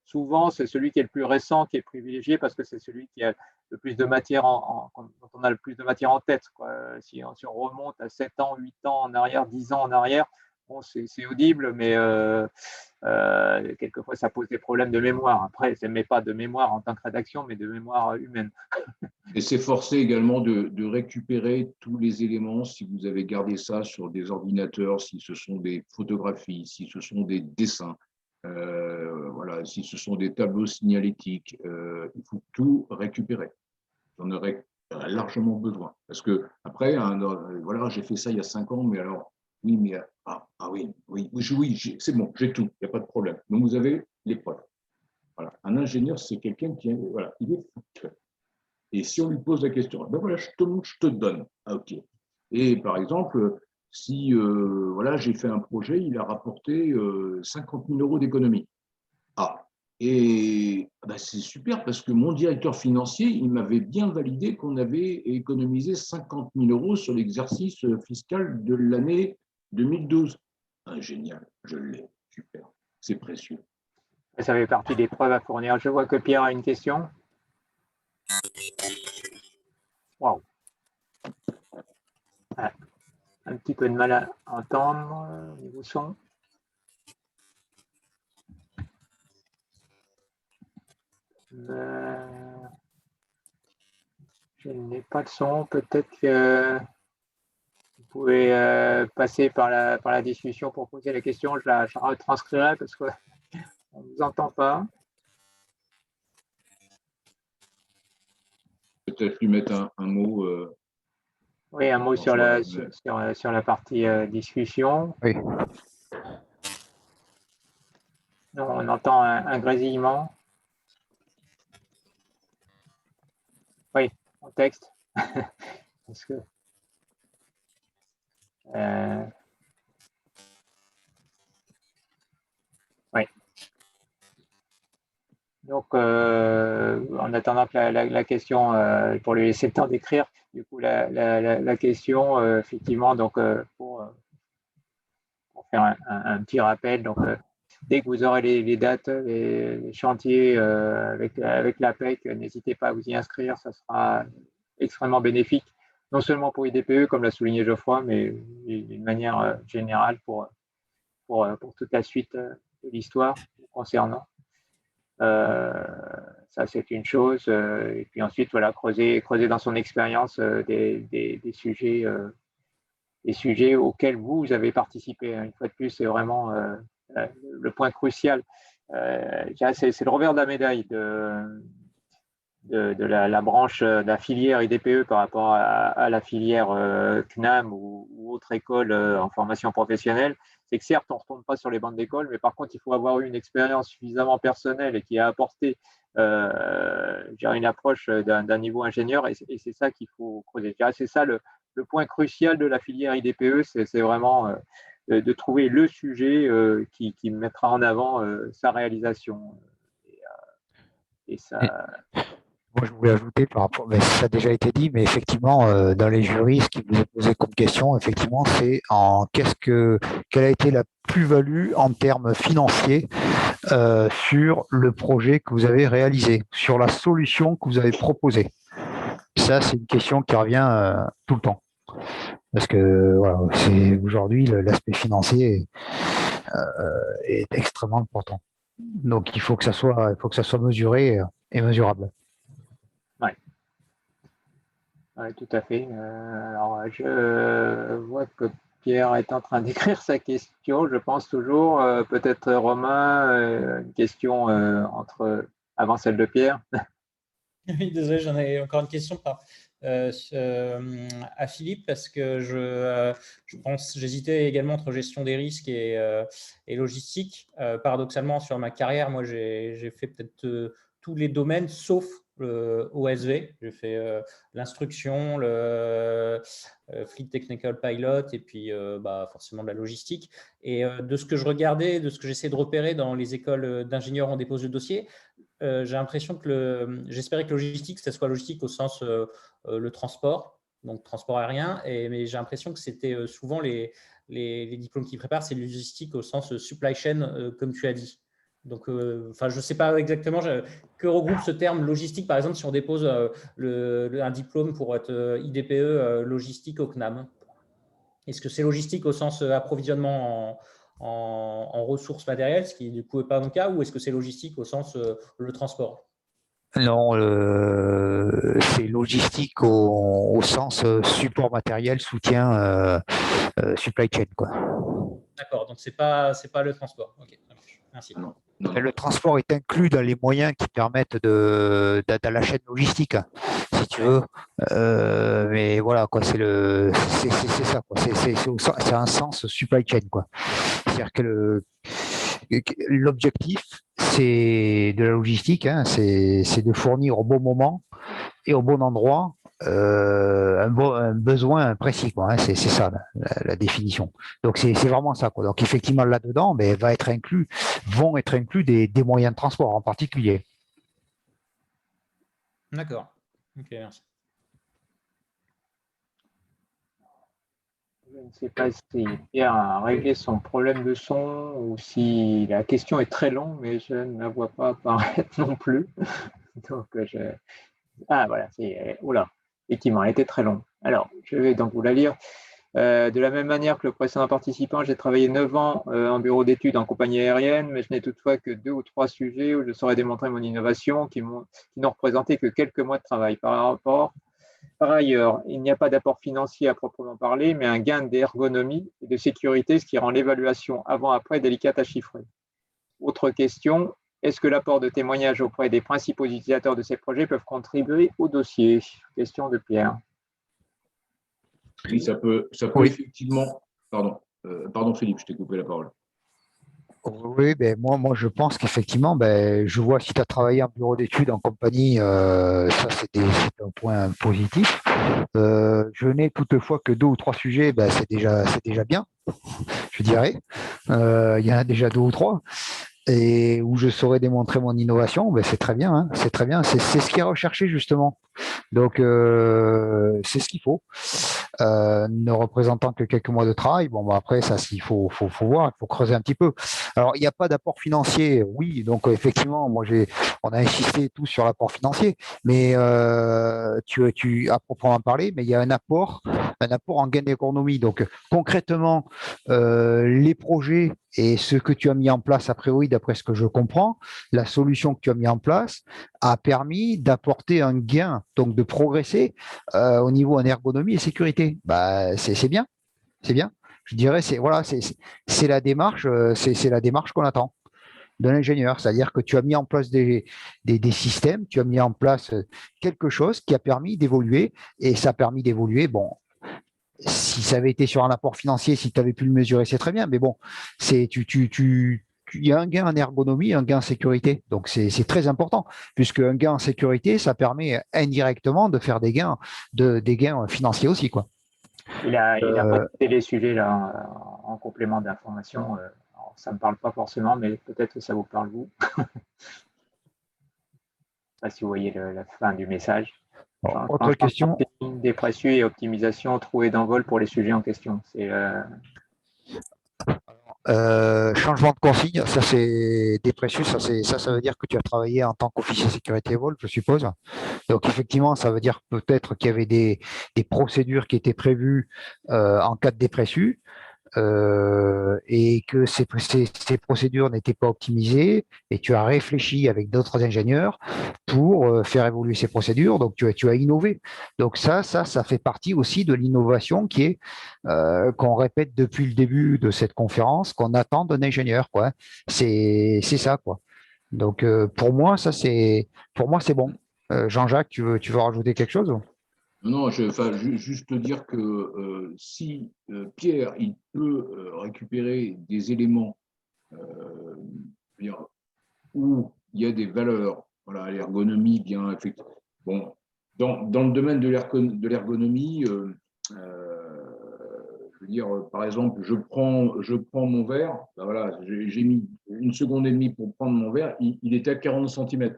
Souvent, c'est celui qui est le plus récent qui est privilégié parce que c'est celui qui a le plus de matière dont on a le plus de matière en tête, quoi. Si on remonte à 7 ans, 8 ans en arrière, 10 ans en arrière, bon, c'est audible, mais quelquefois, ça pose des problèmes de mémoire. Après, ce n'est pas de mémoire en tant que rédaction, mais de mémoire humaine. Et c'est forcé également de récupérer tous les éléments, si vous avez gardé ça sur des ordinateurs, si ce sont des photographies, si ce sont des dessins, voilà, si ce sont des tableaux signalétiques, il faut tout récupérer. J'en aurais largement besoin. Parce que après, voilà, j'ai fait ça il y a 5 ans, mais alors, oui, mais oui, c'est bon, j'ai tout, il n'y a pas de problème. Donc vous avez les preuves. Voilà. Un ingénieur, c'est quelqu'un qui voilà, il est factuel. Et si on lui pose la question, ben voilà, je te donne. Ah, ok. Et par exemple, si voilà, j'ai fait un projet, il a rapporté 50 000 euros d'économie. Ah, et ben c'est super parce que mon directeur financier, il m'avait bien validé qu'on avait économisé 50 000 euros sur l'exercice fiscal de l'année 2012. Ah, génial, je l'ai, super, c'est précieux. Ça fait partie des preuves à fournir. Je vois que Pierre a une question. Waouh. Ah, un petit peu de mal à entendre au niveau son. Je n'ai pas de son. Peut-être que vous pouvez passer par la discussion pour poser la question. Je la retranscrirai parce qu'on ne vous entend pas. Peut-être lui mettre un mot. Oui, un mot sur la partie discussion. Oui. Non, on entend un grésillement. Oui, en texte. Parce que, oui. Donc, en attendant que la question, pour lui laisser le temps d'écrire, du coup, la question, effectivement, donc, pour faire un petit rappel, donc, dès que vous aurez les dates, les chantiers avec l'APEC, n'hésitez pas à vous y inscrire, ça sera extrêmement bénéfique, non seulement pour IDPE, comme l'a souligné Geoffroy, mais d'une manière générale pour toute la suite de l'histoire concernant. Ça, c'est une chose. Et puis ensuite, voilà, creuser dans son expérience des sujets auxquels vous avez participé. Une fois de plus, c'est vraiment le point crucial. C'est le revers de la médaille de la branche de la filière IDPE par rapport à la filière CNAM ou autre école en formation professionnelle. C'est que certes, on ne retourne pas sur les bancs d'école, mais par contre, il faut avoir eu une expérience suffisamment personnelle et qui a apporté une approche d'un niveau ingénieur, et c'est ça qu'il faut creuser. C'est ça le point crucial de la filière IDPE, c'est vraiment de trouver le sujet qui mettra en avant sa réalisation. Et ça. Moi, je voulais ajouter par rapport, mais ça a déjà été dit, mais effectivement, dans les jurys, ce qui vous est posé comme question, effectivement, c'est quelle a été la plus-value en termes financiers sur le projet que vous avez réalisé, sur la solution que vous avez proposée. Ça, c'est une question qui revient tout le temps. Parce que voilà, aujourd'hui, l'aspect financier est extrêmement important. Donc, il faut que ça soit mesuré et mesurable. Oui, tout à fait. Alors, je vois que Pierre est en train d'écrire sa question, je pense toujours. Peut-être Romain, une question avant celle de Pierre. Oui, désolé, j'en ai encore une question à Philippe parce que j'hésitais également entre gestion des risques et logistique. Paradoxalement, sur ma carrière, moi, j'ai fait peut-être tous les domaines sauf le OSV. J'ai fait l'instruction, le Fleet Technical Pilot et puis forcément de la logistique. Et de ce que je regardais, de ce que j'essaie de repérer dans les écoles d'ingénieurs en dépose de dossier, j'ai l'impression que j'espérais que logistique, ça soit logistique au sens le transport, donc transport aérien, mais j'ai l'impression que c'était souvent les diplômes qui préparent, c'est logistique au sens supply chain, comme tu as dit. Donc, je ne sais pas exactement que regroupe ce terme logistique, par exemple, si on dépose un diplôme pour être IDPE logistique au CNAM. Est-ce que c'est logistique au sens approvisionnement en ressources matérielles, ce qui du coup n'est pas mon cas, ou est-ce que c'est logistique au sens le transport? Non, c'est logistique au sens support matériel, soutien, supply chain, quoi. D'accord, donc c'est pas le transport. Ok, merci. Non. Le transport est inclus dans les moyens qui permettent dans la chaîne logistique, si tu veux. Mais voilà, quoi, c'est ça, quoi. C'est un sens supply chain, quoi. C'est-à-dire que l'objectif, c'est de la logistique, hein, c'est de fournir au bon moment et au bon endroit un besoin précis, quoi, hein, c'est ça la définition. Donc c'est vraiment ça, quoi. Donc effectivement là-dedans, vont être inclus des moyens de transport en particulier. D'accord. Ok, merci. Je ne sais pas si Pierre a réglé son problème de son ou si la question est très longue, mais je ne la vois pas apparaître non plus. Donc, ah, voilà, oula, effectivement, elle était très longue. Alors, je vais donc vous la lire. De la même manière que le précédent participant, j'ai travaillé 9 ans en bureau d'études en compagnie aérienne, mais je n'ai toutefois que 2 ou 3 sujets où je saurais démontrer mon innovation qui n'ont représenté que quelques mois de travail. Par ailleurs, il n'y a pas d'apport financier à proprement parler, mais un gain d'ergonomie et de sécurité, ce qui rend l'évaluation avant-après délicate à chiffrer. Autre question, est-ce que l'apport de témoignages auprès des principaux utilisateurs de ces projets peuvent contribuer au dossier? Question de Pierre. Oui, ça peut Oui. Effectivement. Pardon Philippe, je t'ai coupé la parole. Oui, moi je pense qu'effectivement, je vois si tu as travaillé en bureau d'études en compagnie, ça c'est un point positif. Je n'ai toutefois que 2 ou 3 sujets, c'est déjà bien, je dirais. Il y en a déjà 2 ou 3. Et où je saurais démontrer mon innovation, c'est très bien, hein, c'est très bien, c'est ce qui est recherché justement. Donc c'est ce qu'il faut. Ne représentant que quelques mois de travail, après ça, il faut voir, il faut creuser un petit peu. Alors il n'y a pas d'apport financier, oui, donc effectivement, on a insisté tout sur l'apport financier, mais tu à proprement parler, mais il y a un apport en gain d'économie. Donc concrètement, les projets et ce que tu as mis en place a priori, d'après ce que je comprends, la solution que tu as mis en place a permis d'apporter un gain, donc de progresser au niveau en ergonomie et sécurité. C'est bien, c'est bien. Je dirais, c'est la démarche, c'est la démarche qu'on attend de l'ingénieur, c'est-à-dire que tu as mis en place des systèmes, tu as mis en place quelque chose qui a permis d'évoluer, et ça a permis d'évoluer. Bon, si ça avait été sur un apport financier, si tu avais pu le mesurer, c'est très bien, mais bon, il y a un gain en ergonomie, un gain en sécurité. Donc, c'est très important, puisque un gain en sécurité, ça permet indirectement de faire des gains financiers aussi, quoi. Il a présenté les sujets là, en complément d'information. Ça ne me parle pas forcément, mais peut-être que ça vous parle, vous. Je ne sais pas si vous voyez la fin du message. Autre question. Des précieux et optimisation trouée d'envol pour les sujets en question. Changement de consigne, ça c'est des précieux, ça veut dire que tu as travaillé en tant qu'officier sécurité vol, je suppose. Donc effectivement, ça veut dire peut-être qu'il y avait des procédures qui étaient prévues en cas de déprécieux. et que ces procédures n'étaient pas optimisées, et tu as réfléchi avec d'autres ingénieurs pour faire évoluer ces procédures, donc tu as innové. Donc ça fait partie aussi de l'innovation qui est qu'on répète depuis le début de cette conférence, qu'on attend d'un ingénieur, quoi. C'est ça, quoi. Donc pour moi, c'est bon. Jean-Jacques, tu veux rajouter quelque chose? Non, juste dire que si Pierre, il peut récupérer des éléments où il y a des valeurs, voilà, l'ergonomie, bien, effectivement. Bon, dans le domaine de l'ergonomie, je veux dire, par exemple, je prends mon verre, ben voilà, j'ai mis 1 seconde et demie pour prendre mon verre, il était à 40 cm.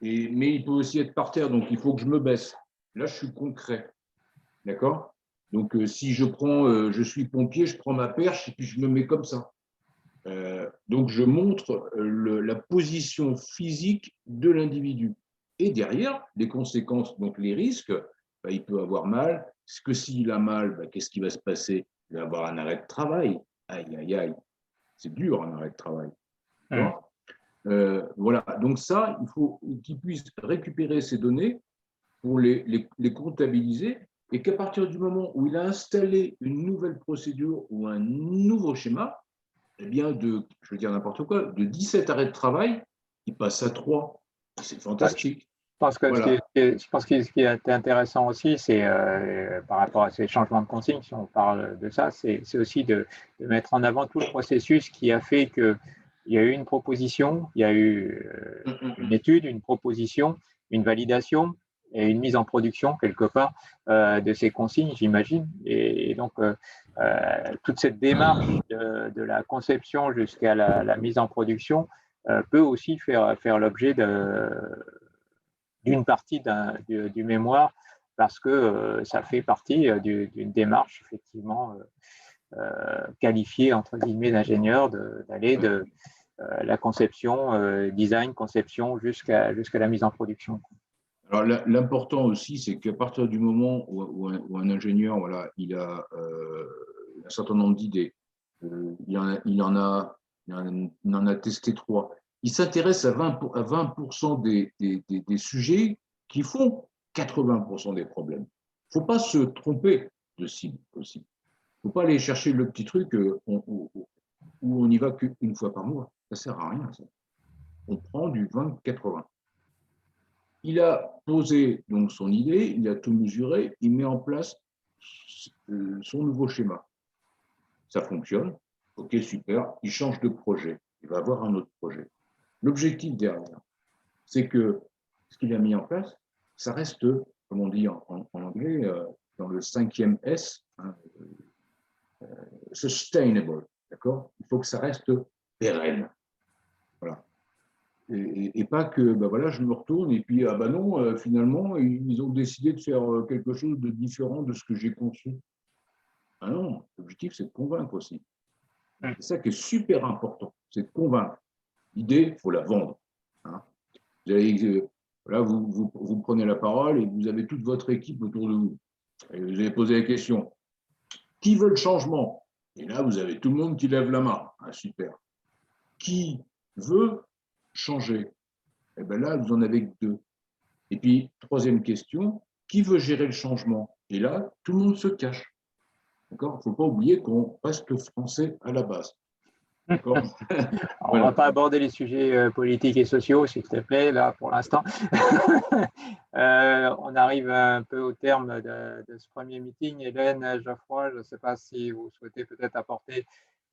Mais il peut aussi être par terre, donc il faut que je me baisse. Là, je suis concret. D'accord? Donc, si je suis pompier, je prends ma perche et puis je me mets comme ça. Donc, je montre la position physique de l'individu. Et derrière, les conséquences, donc les risques, bah, il peut avoir mal. Parce que s'il a mal, bah, qu'est-ce qui va se passer? Il va avoir un arrêt de travail. Aïe, aïe, aïe. C'est dur, un arrêt de travail. Voilà. Donc ça, il faut qu'il puisse récupérer ces données pour les comptabiliser, et qu'à partir du moment où il a installé une nouvelle procédure ou un nouveau schéma, eh bien, je veux dire n'importe quoi, de 17 arrêts de travail, il passe à 3. C'est fantastique. Je pense que voilà. ce qui est intéressant aussi, c'est par rapport à ces changements de consignes, si on parle de ça, c'est aussi de mettre en avant tout le processus qui a fait qu'il y a eu une proposition, il y a eu une étude, une proposition, une validation et une mise en production quelque part de ces consignes, j'imagine. Et donc, toute cette démarche de la conception jusqu'à la mise en production peut aussi faire l'objet d'une partie du mémoire, parce que ça fait partie d'une démarche effectivement qualifiée entre guillemets d'ingénieur, d'aller de la conception, design, conception jusqu'à la mise en production. Alors l'important aussi, c'est qu'à partir du moment où un ingénieur, voilà, il a un certain nombre d'idées, il en a testé 3. Il s'intéresse à 20% des sujets qui font 80% des problèmes. Il ne faut pas se tromper de cible aussi. Il ne faut pas aller chercher le petit truc où on n'y va qu'une fois par mois. Ça ne sert à rien, ça. On prend du 20-80. Il a posé donc son idée, il a tout mesuré, il met en place son nouveau schéma. Ça fonctionne, ok, super, il change de projet, il va avoir un autre projet. L'objectif derrière, c'est que ce qu'il a mis en place, ça reste, comme on dit en anglais, dans le 5e S, hein, sustainable, d'accord? Il faut que ça reste pérenne. Voilà. Et pas que, ben voilà, je me retourne et puis, ah ben non, finalement, ils ont décidé de faire quelque chose de différent de ce que j'ai conçu. Ah non, l'objectif, c'est de convaincre aussi. C'est ça qui est super important, c'est de convaincre. L'idée, il faut la vendre. Hein. Vous prenez la parole et vous avez toute votre équipe autour de vous. Et vous avez posé la question, qui veut le changement? Et là, vous avez tout le monde qui lève la main. Ah, super. Qui veut changer? Et bien là, vous en avez que 2. Et puis, 3e question, qui veut gérer le changement? Et là, tout le monde se cache. D'accord? Il ne faut pas oublier qu'on reste français à la base. On ne va pas aborder les sujets politiques et sociaux, s'il te plaît, là, pour l'instant. On arrive un peu au terme de ce premier meeting. Hélène, Geoffroy, je ne sais pas si vous souhaitez peut-être apporter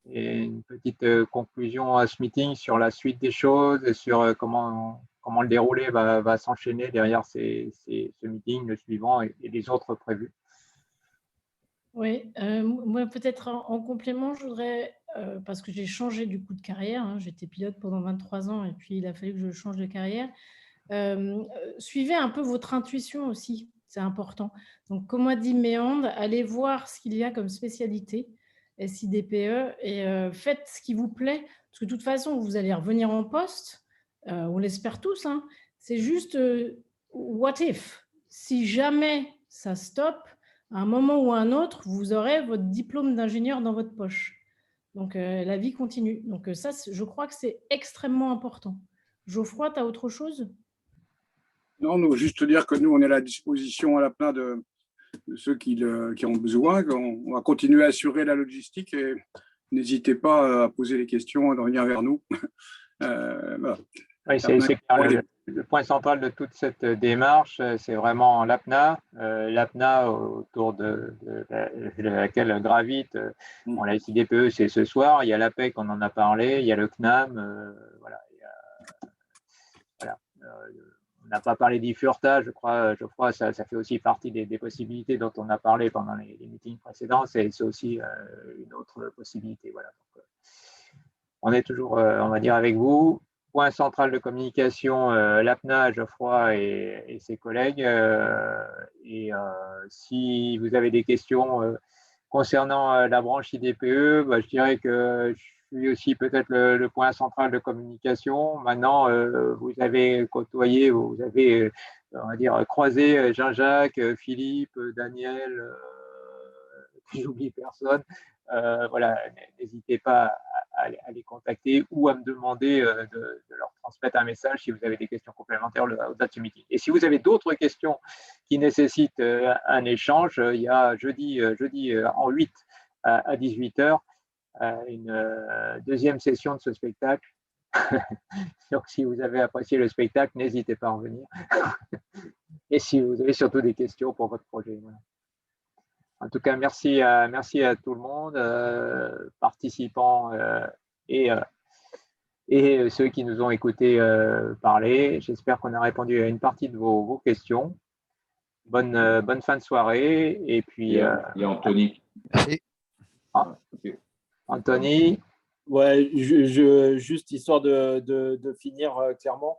une petite conclusion à ce meeting sur la suite des choses et sur comment le déroulé va s'enchaîner derrière ce meeting, le suivant et les autres prévus. Oui, moi peut-être en complément, je voudrais, parce que j'ai changé du coup de carrière, hein, j'étais pilote pendant 23 ans et puis il a fallu que je change de carrière. Suivez un peu votre intuition aussi, c'est important. Donc, comme a dit Méandre, allez voir ce qu'il y a comme spécialité SIDPE et faites ce qui vous plaît, parce que de toute façon, vous allez revenir en poste, on l'espère tous, hein. C'est juste what if, si jamais ça stoppe, à un moment ou à un autre, vous aurez votre diplôme d'ingénieur dans votre poche. Donc, la vie continue. Donc, ça, je crois que c'est extrêmement important. Geoffroy, tu as autre chose? Non, nous, juste dire que nous, on est à la disposition à l'APNA de ceux qui ont besoin. On va continuer à assurer la logistique et n'hésitez pas à poser les questions et de revenir vers nous. Voilà. Oui, c'est clair. Le point central de toute cette démarche, c'est vraiment l'APNA. L'APNA autour de laquelle gravite la SIDPE, c'est ce soir. Il y a l'APEC, on en a parlé. Il y a le CNAM. Voilà. On n'a pas parlé d'IFURTA, je crois, ça fait aussi partie des possibilités dont on a parlé pendant les meetings précédents. C'est aussi une autre possibilité. Voilà. Donc, on est toujours, on va dire, avec vous. Point central de communication, l'APNA, Geoffroy et ses collègues. Si vous avez des questions concernant la branche IDPE, je dirais que je suis aussi peut-être le point central de communication. Maintenant, vous avez côtoyé, vous avez, on va dire, croisé Jean-Jacques, Philippe, Daniel, j'oublie personne. Voilà, n'hésitez pas à les contacter ou à me demander de leur transmettre un message si vous avez des questions complémentaires au-delà de ce meeting. Et si vous avez d'autres questions qui nécessitent un échange, il y a jeudi en 8 à 18h une deuxième session de ce spectacle. Donc, si vous avez apprécié le spectacle, n'hésitez pas à en venir. Et si vous avez surtout des questions pour votre projet. Voilà. En tout cas, merci à tout le monde, participants et ceux qui nous ont écoutés parler. J'espère qu'on a répondu à une partie de vos questions. Bonne fin de soirée. Et puis, il y a Anthony. Merci. Anthony. Ouais, juste histoire de finir clairement.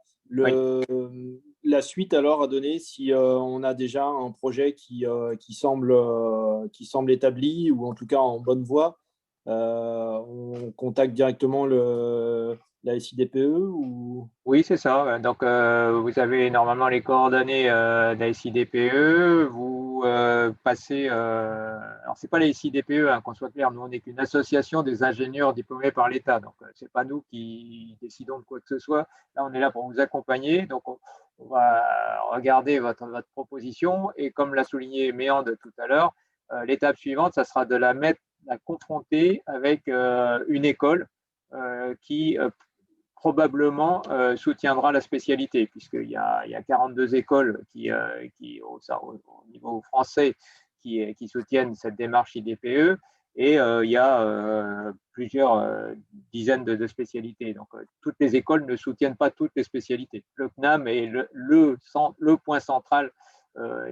La suite alors à donner si on a déjà un projet qui semble établi ou en tout cas en bonne voie, on contacte directement la SIDPE ou... Oui, c'est ça. Donc, vous avez normalement les coordonnées de la SIDPE. Vous passez... alors, ce n'est pas la SIDPE, qu'on soit clair. Nous, on n'est qu'une association des ingénieurs diplômés par l'État. Donc, ce n'est pas nous qui décidons de quoi que ce soit. Là, on est là pour vous accompagner. Donc, on va regarder votre proposition. Et comme l'a souligné Méande tout à l'heure, l'étape suivante, ça sera de la confronter avec une école qui probablement soutiendra la spécialité, puisqu'il y a 42 écoles qui au niveau français, qui soutiennent cette démarche IDPE, et il y a plusieurs dizaines de spécialités. Donc, toutes les écoles ne soutiennent pas toutes les spécialités. Le CNAM est le point central,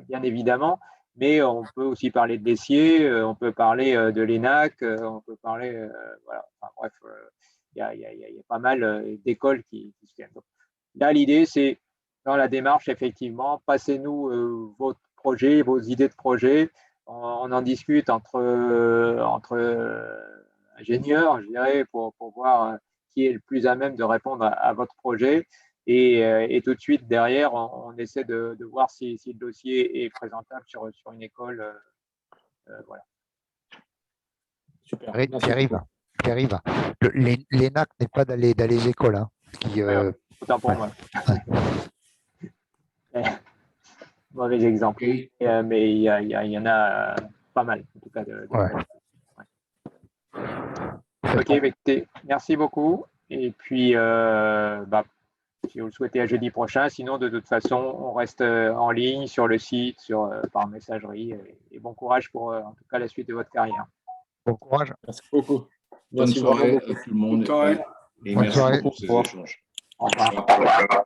bien évidemment, mais on peut aussi parler de l'ESSIer, on peut parler de l'ENAC, on peut parler, voilà, enfin, bref, il y a pas mal d'écoles qui soutiennent. Donc, là, l'idée, c'est, dans la démarche, effectivement, passez-nous votre projet, vos idées de projet, on en discute entre ingénieurs, je dirais, pour voir qui est le plus à même de répondre à votre projet. Et tout de suite, derrière, on essaie de voir si le dossier est présentable sur une école. Voilà. Super. Qui arrive. L'ENAC n'est pas dans les écoles. Hein, autant pour moi. Mauvais exemple. Mais il y en a pas mal, en tout cas. Ok, écoutez, merci beaucoup. Et puis, si vous le souhaitez, à jeudi prochain. Sinon, de toute façon, on reste en ligne sur le site, par messagerie. Et bon courage pour, en tout cas, la suite de votre carrière. Bon courage. Merci beaucoup. Bonne soirée à tout le monde. Et merci pour ces échanges. Au revoir.